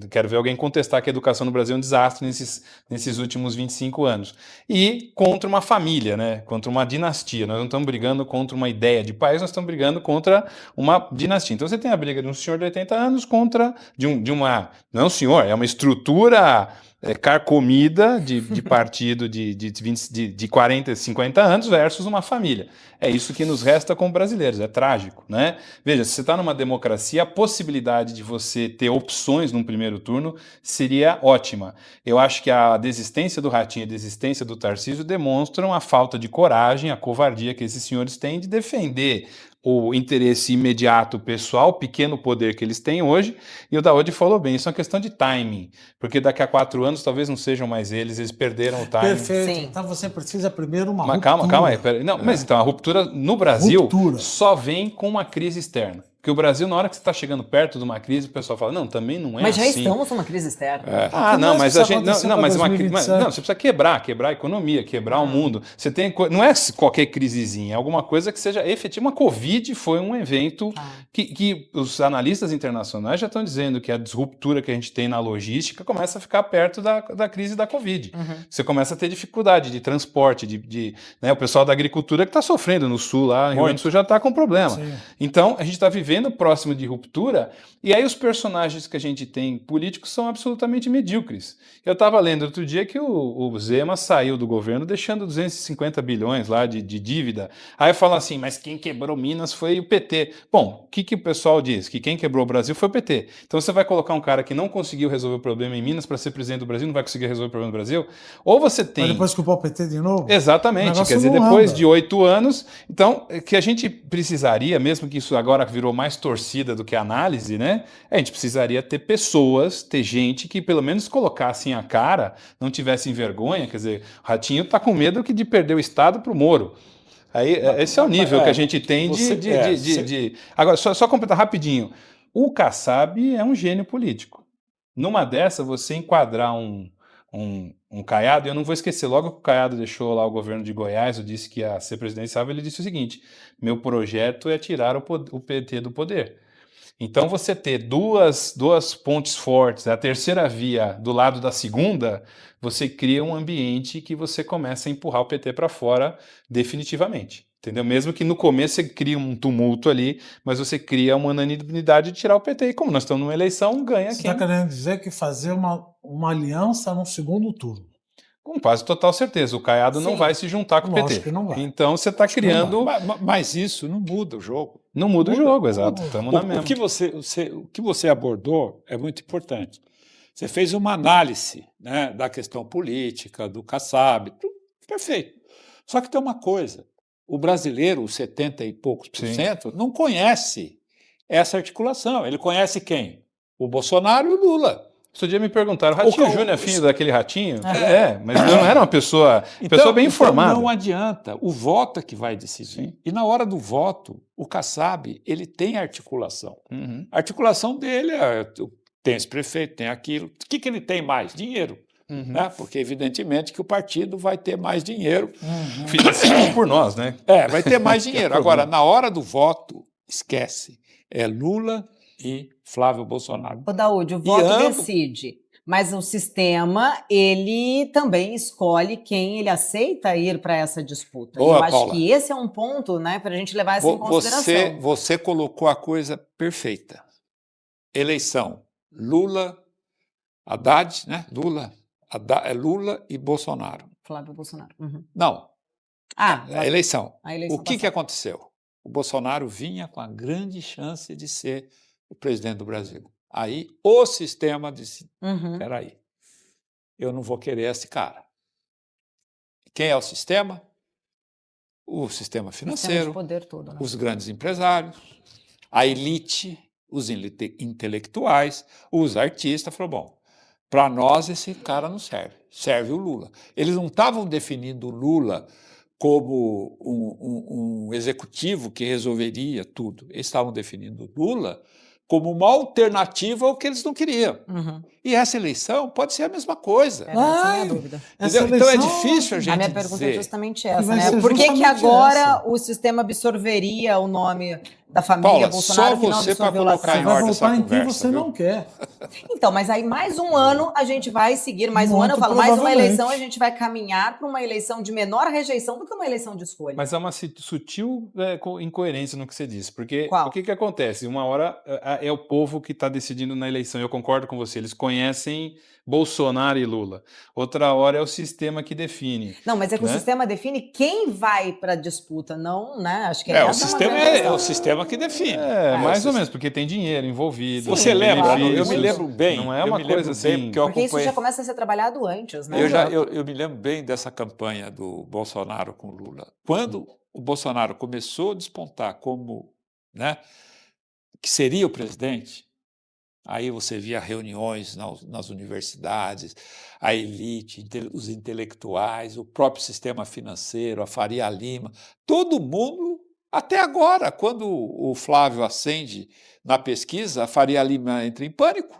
quero ver alguém contestar que a educação no Brasil é um desastre nesses últimos 25 anos, e contra uma família, né? Contra uma dinastia. Nós não estamos brigando contra uma ideia de país, nós estamos brigando contra uma dinastia. Então você tem a briga de um senhor de 80 anos contra não é um senhor, é uma estrutura carcomida de partido de 40, 50 anos versus uma família. É isso que nos resta como brasileiros, é trágico, né? Veja, se você está numa democracia, a possibilidade de você ter opções num primeiro turno seria ótima. Eu acho que a desistência do Ratinho e a desistência do Tarcísio demonstram a falta de coragem, a covardia que esses senhores têm de defender o interesse imediato pessoal, o pequeno poder que eles têm hoje, e o Daoud falou bem, isso é uma questão de timing, porque daqui a 4 anos talvez não sejam mais eles perderam o timing. Perfeito, Sim. Então você precisa primeiro Mas ruptura. calma aí, peraí. Não, mas então a ruptura no Brasil só vem com uma crise externa. Porque o Brasil, na hora que você está chegando perto de uma crise, o pessoal fala, não, também não é mas assim. Mas já estamos numa crise externa. Não, mas a gente... Não, mas você precisa quebrar a economia, quebrar o mundo. Você tem... Não é qualquer crisezinha, é alguma coisa que seja efetiva. Uma Covid foi um evento que os analistas internacionais já estão dizendo que a disruptura que a gente tem na logística começa a ficar perto da crise da Covid. Você começa a ter dificuldade de transporte, né, o pessoal da agricultura que está sofrendo no sul, lá, no Rio Grande do Sul já está com problema. Sim. Então, a gente está vivendo próximo de ruptura, e aí os personagens que a gente tem políticos são absolutamente medíocres. Eu estava lendo outro dia que o Zema saiu do governo deixando 250 bilhões lá de dívida. Aí fala assim, mas quem quebrou Minas foi o PT. Bom, o que o pessoal diz? Que quem quebrou o Brasil foi o PT. Então você vai colocar um cara que não conseguiu resolver o problema em Minas para ser presidente do Brasil, não vai conseguir resolver o problema do Brasil? Ou você tem... Mas depois culpar o PT de novo? Exatamente, quer dizer, depois de 8 anos, então, que a gente precisaria, mesmo que isso agora virou mais torcida do que análise, né? A gente precisaria ter pessoas, ter gente que pelo menos colocassem a cara, não tivessem vergonha, quer dizer, o Ratinho está com medo de perder o Estado para o Moro. Aí, esse é o nível que a gente tem de... Agora, só completar rapidinho. O Kassab é um gênio político. Numa dessa, você enquadrar um Caiado, e eu não vou esquecer, logo que o Caiado deixou lá o governo de Goiás, eu disse que ia ser presidenciável, ele disse o seguinte, meu projeto é tirar o PT do poder. Então você ter duas pontes fortes, a terceira via do lado da segunda, você cria um ambiente que você começa a empurrar o PT para fora definitivamente. Entendeu? Mesmo que no começo você cria um tumulto ali, mas você cria uma unanimidade de tirar o PT. E como nós estamos numa eleição, ganha você quem... Você está querendo dizer que fazer uma aliança no segundo turno? Com quase total certeza. O Caiado não vai se juntar com o PT. Que não vai. Então você está criando... Mas isso não muda o jogo. Não muda o jogo, exato. Estamos na mesma. O que você abordou é muito importante. Você fez uma análise, né, da questão política, do Kassab, tudo perfeito. Só que tem uma coisa. O brasileiro, os 70 e poucos %, não conhece essa articulação. Ele conhece quem? O Bolsonaro e o Lula. Outro dia me perguntaram, Ratinho Júnior é filho daquele Ratinho? Mas não era uma pessoa bem informada. Então não adianta, o voto é que vai decidir. Sim. E na hora do voto, o Kassab, ele tem articulação. A articulação dele tem esse prefeito, tem aquilo. O que ele tem mais? Dinheiro. Né? Porque, evidentemente, que o partido vai ter mais dinheiro. Financiado por nós, né? Vai ter mais dinheiro. Agora, na hora do voto, esquece. É Lula e Flávio Bolsonaro. Ô, Daúde, o voto decide, mas o sistema, ele também escolhe quem ele aceita ir para essa disputa. Boa, eu acho Paula. que esse é um ponto, né, para a gente levar isso em consideração. Você colocou a coisa perfeita. Eleição, Lula, Haddad, né? Lula e Bolsonaro. Flávio Bolsonaro. Não. A eleição. eleição O que aconteceu? O Bolsonaro vinha com a grande chance de ser o presidente do Brasil. Aí o sistema disse, peraí, eu não vou querer esse cara. Quem é o sistema? O sistema financeiro, de poder todo, né? Os grandes empresários, a elite, os intelectuais, os artistas. Falou, bom, para nós esse cara não serve. Serve o Lula. Eles não estavam definindo o Lula como um executivo que resolveria tudo. Eles estavam definindo o Lula como uma alternativa ao que eles não queriam. E essa eleição pode ser a mesma coisa. Essa é a minha dúvida. Então é difícil a gente A minha pergunta dizer. é justamente essa, né? Por que agora o sistema absorveria o nome da família Paula, Bolsonaro que não você para absorveu lá colocar em atrás? ordem essa Vai voltar em quem conversa, você viu? não quer. Então, mas aí mais um ano a gente vai seguir, mais um ano eu falo, mais uma provavelmente. eleição a gente vai caminhar para uma eleição de menor rejeição do que uma eleição de escolha. Mas há uma sutil incoerência no que você disse, porque Qual? o que acontece? Uma hora é o povo que está decidindo na eleição, eu concordo com você, eles conhecem Bolsonaro e Lula. Outra hora é o sistema que define. Não, mas é que o sistema define quem vai para a disputa, não, né? Acho que o sistema é o sistema que define. Mais ou menos, porque tem dinheiro envolvido. Você lembra? Eu me lembro bem. Não é uma coisa assim. Porque isso já começa a ser trabalhado antes, né? Eu me lembro bem dessa campanha do Bolsonaro com Lula. Quando o Bolsonaro começou a despontar como, né, que seria o presidente, aí você via reuniões nas universidades, a elite, os intelectuais, o próprio sistema financeiro, a Faria Lima, todo mundo Até agora, quando o Flávio acende na pesquisa, a Faria Lima entra em pânico,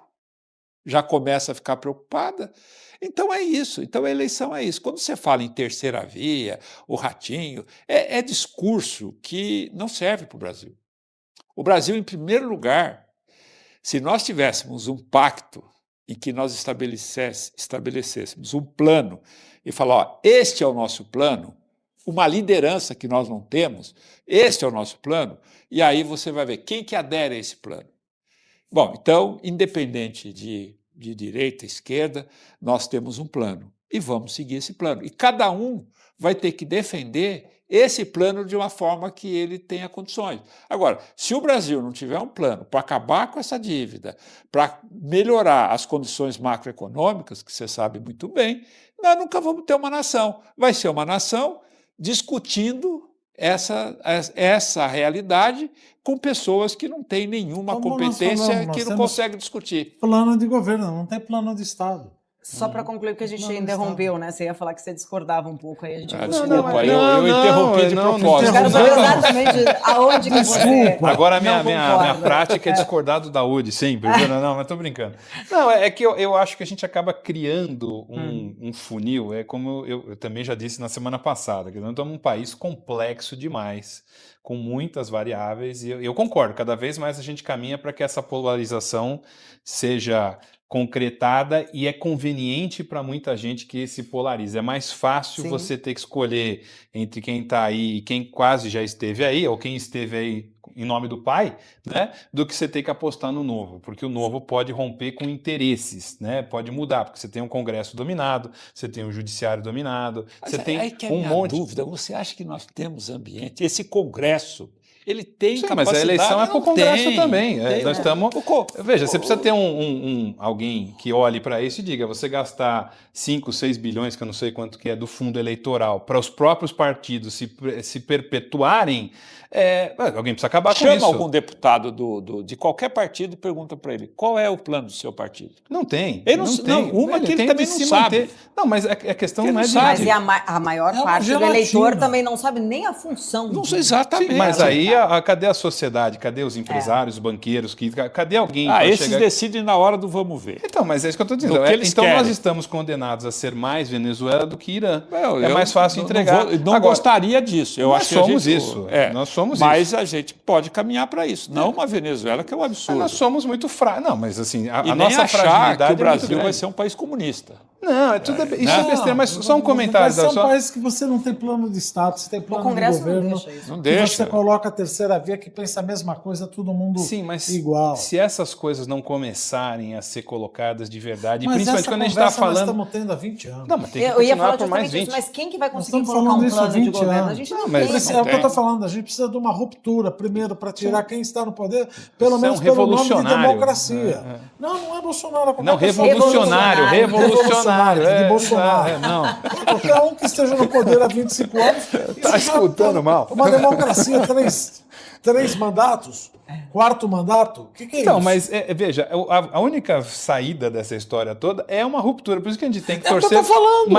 já começa a ficar preocupada. Então é isso, então a eleição é isso. Quando você fala em terceira via, o ratinho, é discurso que não serve para o Brasil. O Brasil, em primeiro lugar, se nós tivéssemos um pacto em que nós estabelecêssemos um plano e falar, ó, este é o nosso plano, uma liderança que nós não temos, este é o nosso plano, e aí você vai ver quem que adere a esse plano. Bom, então, independente de direita, esquerda, nós temos um plano e vamos seguir esse plano. E cada um vai ter que defender esse plano de uma forma que ele tenha condições. Agora, se o Brasil não tiver um plano para acabar com essa dívida, para melhorar as condições macroeconômicas, que você sabe muito bem, nós nunca vamos ter uma nação. Vai ser uma nação discutindo essa realidade com pessoas que não têm nenhuma competência, que não conseguem discutir. Plano de governo, não tem plano de Estado. Só para concluir, porque a gente interrompeu, né? Você ia falar que você discordava um pouco aí. A gente Desculpa, eu interrompi de propósito. Eu quero saber exatamente aonde que você... Agora a minha prática é discordar do Daoud, sempre. Não, mas estou brincando. Não, é que eu acho que a gente acaba criando um funil, é como eu também já disse na semana passada, que nós estamos num país complexo demais, com muitas variáveis, e eu concordo, cada vez mais a gente caminha para que essa polarização seja concretada e é conveniente para muita gente que se polariza. É mais fácil você ter que escolher entre quem está aí e quem quase já esteve aí, ou quem esteve aí em nome do pai, né, do que você ter que apostar no novo, porque o novo pode romper com interesses, né, pode mudar, porque você tem um Congresso dominado, você tem um Judiciário dominado, você tem aí que é a minha dúvida, você acha que nós temos ambiente? Esse Congresso, ele tem capacidade. Mas a eleição é para o Congresso também. Nós estamos... Veja, você precisa ter alguém que olhe para isso e diga, você gastar 5, 6 bilhões, que eu não sei quanto que é, do fundo eleitoral, para os próprios partidos se perpetuarem, alguém precisa acabar com isso. Chama algum deputado de qualquer partido e pergunta para ele, qual é o plano do seu partido? Não tem. Ele não tem. Uma que ele também não sabe. Não, mas a questão não é de... Mas a maior parte do eleitor também não sabe nem a função. Não sei exatamente. Sim, mas aí, cadê a sociedade? Cadê os empresários, os banqueiros? Cadê alguém? Esses decidem na hora do vamos ver. Então, mas é isso que eu estou dizendo. Então nós estamos condenados a ser mais Venezuela do que Irã. É mais fácil entregar. Não gostaria disso. Nós somos isso. Nós somos isso. Mas a gente pode caminhar para isso. Não uma Venezuela que é um absurdo. Nós somos muito fracos. Não, mas assim, a nossa nossa fragilidade que o Brasil vai ser um país comunista. Não, isso é besteira, mas só um comentário. Mas é um país que você não tem plano de Estado, você tem plano de governo. Não deixa. Você coloca a terceira via que pensa a mesma coisa, todo mundo igual. Se essas coisas não começarem a ser colocadas de verdade, mas principalmente quando a gente está falando... nós estamos tendo há 20 anos. Não, mas tem que continuar por mais 20. Mas quem que vai conseguir colocar um plano de governo? A gente não tem. É o que eu estou falando, a gente precisa de uma ruptura, primeiro, para tirar quem está no poder, pelo menos pelo nome de democracia. Não é Bolsonaro. Não, revolucionário. De Bolsonaro. Não. Qualquer um que esteja no poder há 25 anos... Está escutando mal. Uma democracia, três mandatos, quarto mandato, o que é isso? Então, mas veja, a única saída dessa história toda é uma ruptura, por isso que a gente tem que torcer. É o que eu tô falando.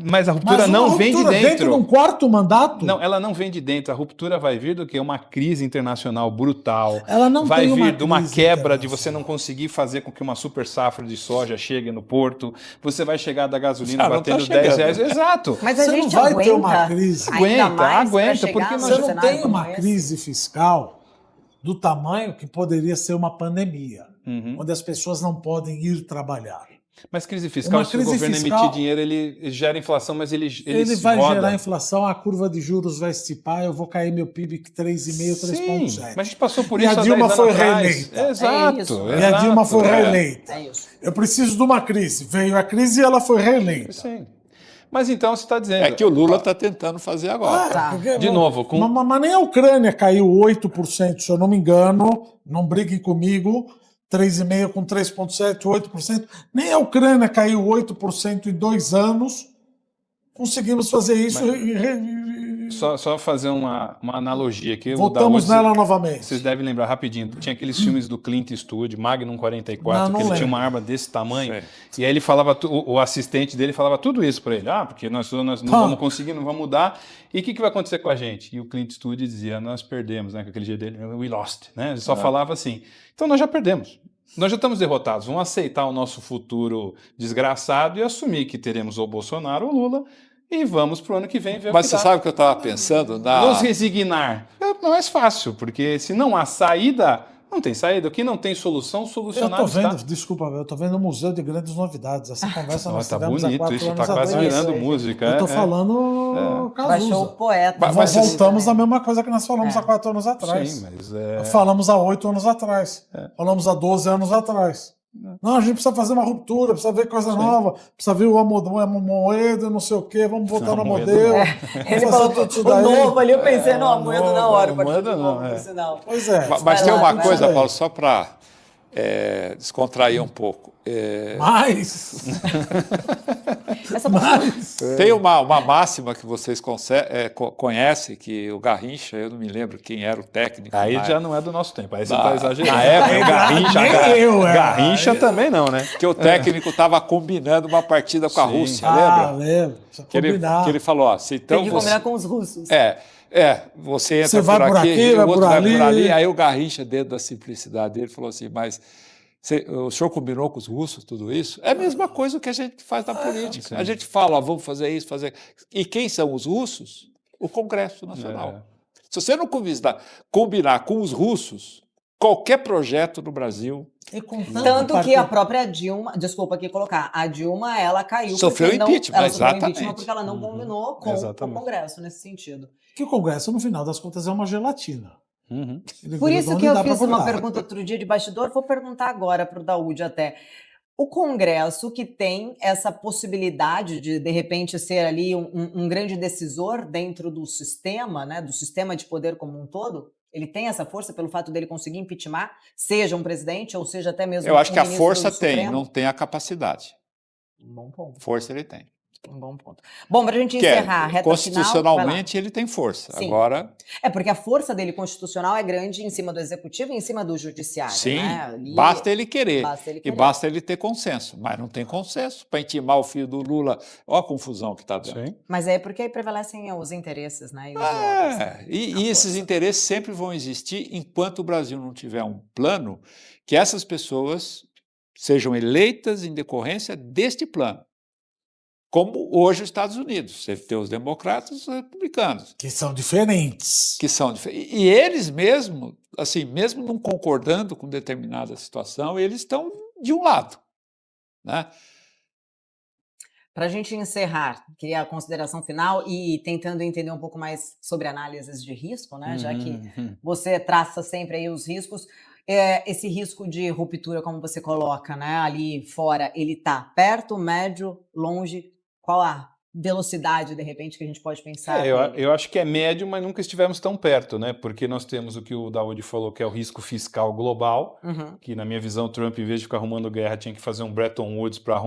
Mas a ruptura não vem de dentro. Dentro de um quarto mandato? Não, ela não vem de dentro. A ruptura vai vir do que? Uma crise internacional brutal. Ela não vai vir de uma quebra de você não conseguir fazer com que uma super safra de soja chegue no porto. Você vai chegar da gasolina batendo R$10. Exato. Mas a gente não vai ter uma crise. Aguenta, porque você não tem uma crise fiscal do tamanho que poderia ser uma pandemia, onde as pessoas não podem ir trabalhar. Mas crise fiscal, se o governo emitir dinheiro, ele gera inflação, mas ele vai gerar inflação, a curva de juros vai estipar, eu vou cair meu PIB 3,5%, 3,7%. Mas a gente passou por isso há 10 anos atrás. Reeleita. Exato. E a Dilma foi reeleita. É isso. Eu preciso de uma crise. Veio a crise e ela foi reeleita. Sim. Mas então você está dizendo... É que o Lula está tentando fazer agora. De novo. Mas nem a Ucrânia caiu 8%, se eu não me engano, não briguem comigo, 3,5% com 3,7%, 8%. Nem a Ucrânia caiu 8% em 2 anos. Conseguimos fazer isso e Só fazer uma analogia aqui. Voltamos nela novamente. Vocês devem lembrar rapidinho. Tinha aqueles filmes do Clint Eastwood, Magnum 44, que ele tinha uma arma desse tamanho. E aí ele falava, o assistente dele falava tudo isso para ele. Porque nós não vamos conseguir, não vamos mudar. E o que vai acontecer com a gente? E o Clint Eastwood dizia, nós perdemos, né? Com aquele jeito dele, we lost. Né? Ele só falava assim. Então nós já perdemos. Nós já estamos derrotados. Vamos aceitar o nosso futuro desgraçado e assumir que teremos ou Bolsonaro ou Lula e vamos para o ano que vem ver. Mas você sabe o que eu estava pensando? Nos resignar não é fácil, porque se não há saída, não tem saída. O que não tem solução, solucionado está. Desculpa, eu estou vendo o Museu de Grandes Novidades. Essa conversa nós tá tivemos bonito, há 4 isso anos está quase atrás. virando música. Eu estou falando Cazuza. Baixou o poeta. Nós voltamos à mesma coisa que nós falamos há 4 anos atrás. Sim, mas falamos há 8 anos atrás. Falamos há 12 anos atrás. Não, a gente precisa fazer uma ruptura, precisa ver coisa nova, precisa ver o Amoedo, não sei o quê, vamos voltar no modelo. Ele falou tudo novo ali, eu pensei no Amoedo na hora. Amoedo não, Pois é. Mas tem uma coisa, Paulo, só para descontrair um pouco. Tem uma máxima que vocês conhecem, que o Garrincha, eu não me lembro quem era o técnico. Aí já não é do nosso tempo, aí você está exagerando. Na época, Garrincha também não, né? Que o técnico estava combinando uma partida com a Rússia, lembra? Lembro. Que ele falou, então tem que combinar com os russos. Você entra você vai por aqui, o outro vai por ali. ali. Aí o Garrincha, dentro da simplicidade dele, falou assim, mas o senhor combinou com os russos tudo isso? É a mesma coisa que a gente faz na política. Sim. A gente fala, vamos fazer isso, fazer... E quem são os russos? O Congresso Nacional. Se você não combinar com os russos, qualquer projeto no Brasil... Tanto que a própria Dilma, desculpa aqui colocar, a Dilma, ela caiu... Sofreu impeachment, ela exatamente. Sofreu impeachment porque ela não combinou com o Congresso nesse sentido. Que o Congresso, no final das contas, é uma gelatina. Por isso que eu fiz uma pergunta outro dia de bastidor, vou perguntar agora para o Daúde até. O Congresso, que tem essa possibilidade de repente, ser ali um grande decisor dentro do sistema, né, do sistema de poder como um todo, ele tem essa força pelo fato dele conseguir impeachment, seja um presidente ou seja até mesmo Eu acho que a força tem, não tem a capacidade. Um bom ponto. Força ele tem. Um bom ponto. Bom, para a gente encerrar a reta constitucionalmente final, ele tem força. Sim. Agora... porque a força dele constitucional é grande em cima do executivo e em cima do judiciário. Sim, né? Ali, basta ele querer. E basta ele ter consenso. Mas não tem consenso para intimar o filho do Lula. Olha a confusão que está dando. Sim. Mas é porque aí prevalecem os interesses, né? E esses interesses sempre vão existir enquanto o Brasil não tiver um plano que essas pessoas sejam eleitas em decorrência deste plano. Como hoje os Estados Unidos. Você tem os democratas e os republicanos. Que são diferentes. E eles mesmo, assim, mesmo não concordando com determinada situação, eles estão de um lado. Né? Para a gente encerrar, queria a consideração final e tentando entender um pouco mais sobre análises de risco, né? Já que você traça sempre aí os riscos. Esse risco de ruptura, como você coloca, né, ali fora, ele está perto, médio, longe? Qual a velocidade, de repente, que a gente pode pensar? Eu acho que é médio, mas nunca estivemos tão perto, né? Porque nós temos o que o Daúde falou, que é o risco fiscal global, que na minha visão, Trump, em vez de ficar arrumando guerra, tinha que fazer um Bretton Woods para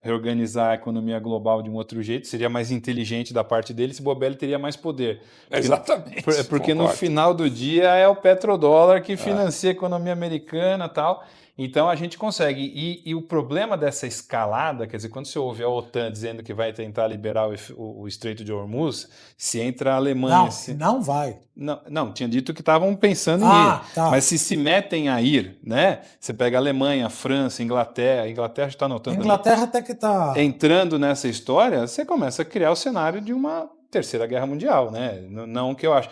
reorganizar a economia global de um outro jeito. Seria mais inteligente da parte dele, se bobear, ele teria mais poder. Exatamente. Porque no final do dia é o petrodólar que financia a economia americana e tal. Então a gente consegue. E o problema dessa escalada, quer dizer, quando você ouve a OTAN dizendo que vai tentar liberar o Estreito de Hormuz, se entra a Alemanha... Não vai. Não, tinha dito que estavam pensando em ir. Tá. Mas se metem a ir, né? Você pega a Alemanha, a França, a Inglaterra já está notando. A Inglaterra até que está... Entrando nessa história, você começa a criar o cenário de uma Terceira Guerra Mundial, né? Não que eu acho.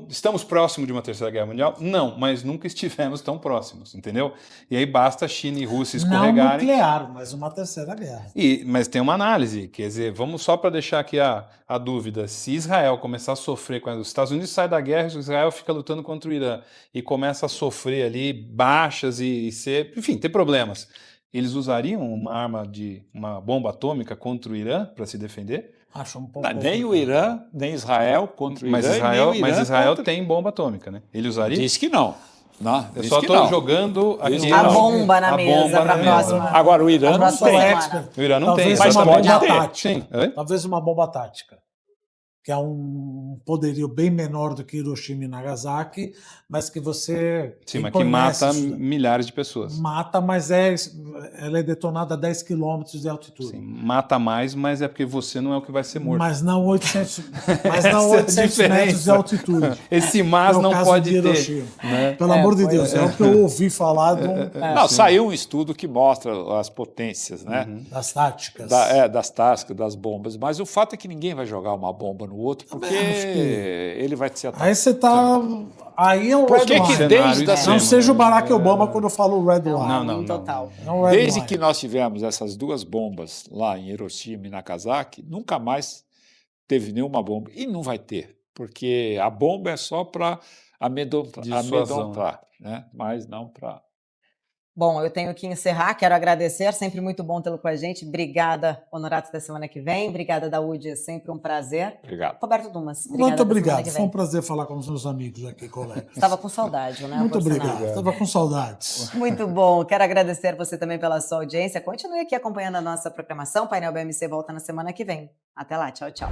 Estamos próximos de uma Terceira Guerra Mundial? Não, mas nunca estivemos tão próximos, entendeu? E aí basta China e Rússia escorregarem. Não nuclear, mas uma Terceira Guerra. Mas tem uma análise, quer dizer, vamos só para deixar aqui a dúvida. Se Israel começar a sofrer, quando os Estados Unidos saem da guerra, Israel fica lutando contra o Irã e começa a sofrer ali baixas enfim, ter problemas. Eles usariam uma bomba atômica contra o Irã para se defender? Acho um pouco. Nem o Irã, nem Israel contra o Irã. Mas Israel tem bomba atômica, né? Ele usaria? Diz que não. Eu só estou jogando aqui a bomba na mesa para a próxima. Agora, o Irã não tem. O Irã não tem. Mas pode ter. Sim. Talvez uma bomba tática. que é um poderio bem menor do que Hiroshima e Nagasaki, mas que você... Sim, mas que mata milhares de pessoas. Mata, mas ela é detonada a 10 quilômetros de altitude. Sim, mata mais, mas é porque você não é o que vai ser morto. Mas não 800, metros de altitude. Esse mas não pode ter. Né? Pelo amor de Deus, é o que eu ouvi falar. Não, saiu um estudo que mostra as potências, né? Das táticas. Das táticas, das bombas. Mas o fato é que ninguém vai jogar uma bomba no outro, porque ele vai ser atacado. Aí você tá... Aí é um red line. Não seja o Barack Obama quando eu falo red line. Não. Total. Desde que nós tivemos essas duas bombas lá em Hiroshima e Nagasaki, nunca mais teve nenhuma bomba. E não vai ter, porque a bomba é só para amedrontar, né? Mas não para... Bom, eu tenho que encerrar, quero agradecer, sempre muito bom tê-lo com a gente. Obrigada, Honorato, da semana que vem. Obrigada, Daúde, sempre um prazer. Obrigado. Roberto Dumas, muito obrigado, foi um prazer falar com os meus amigos aqui, colegas. Estava com saudade, né? Muito obrigado, estava com saudades. Muito bom, quero agradecer você também pela sua audiência. Continue aqui acompanhando a nossa programação. O Painel BMC volta na semana que vem. Até lá, tchau, tchau.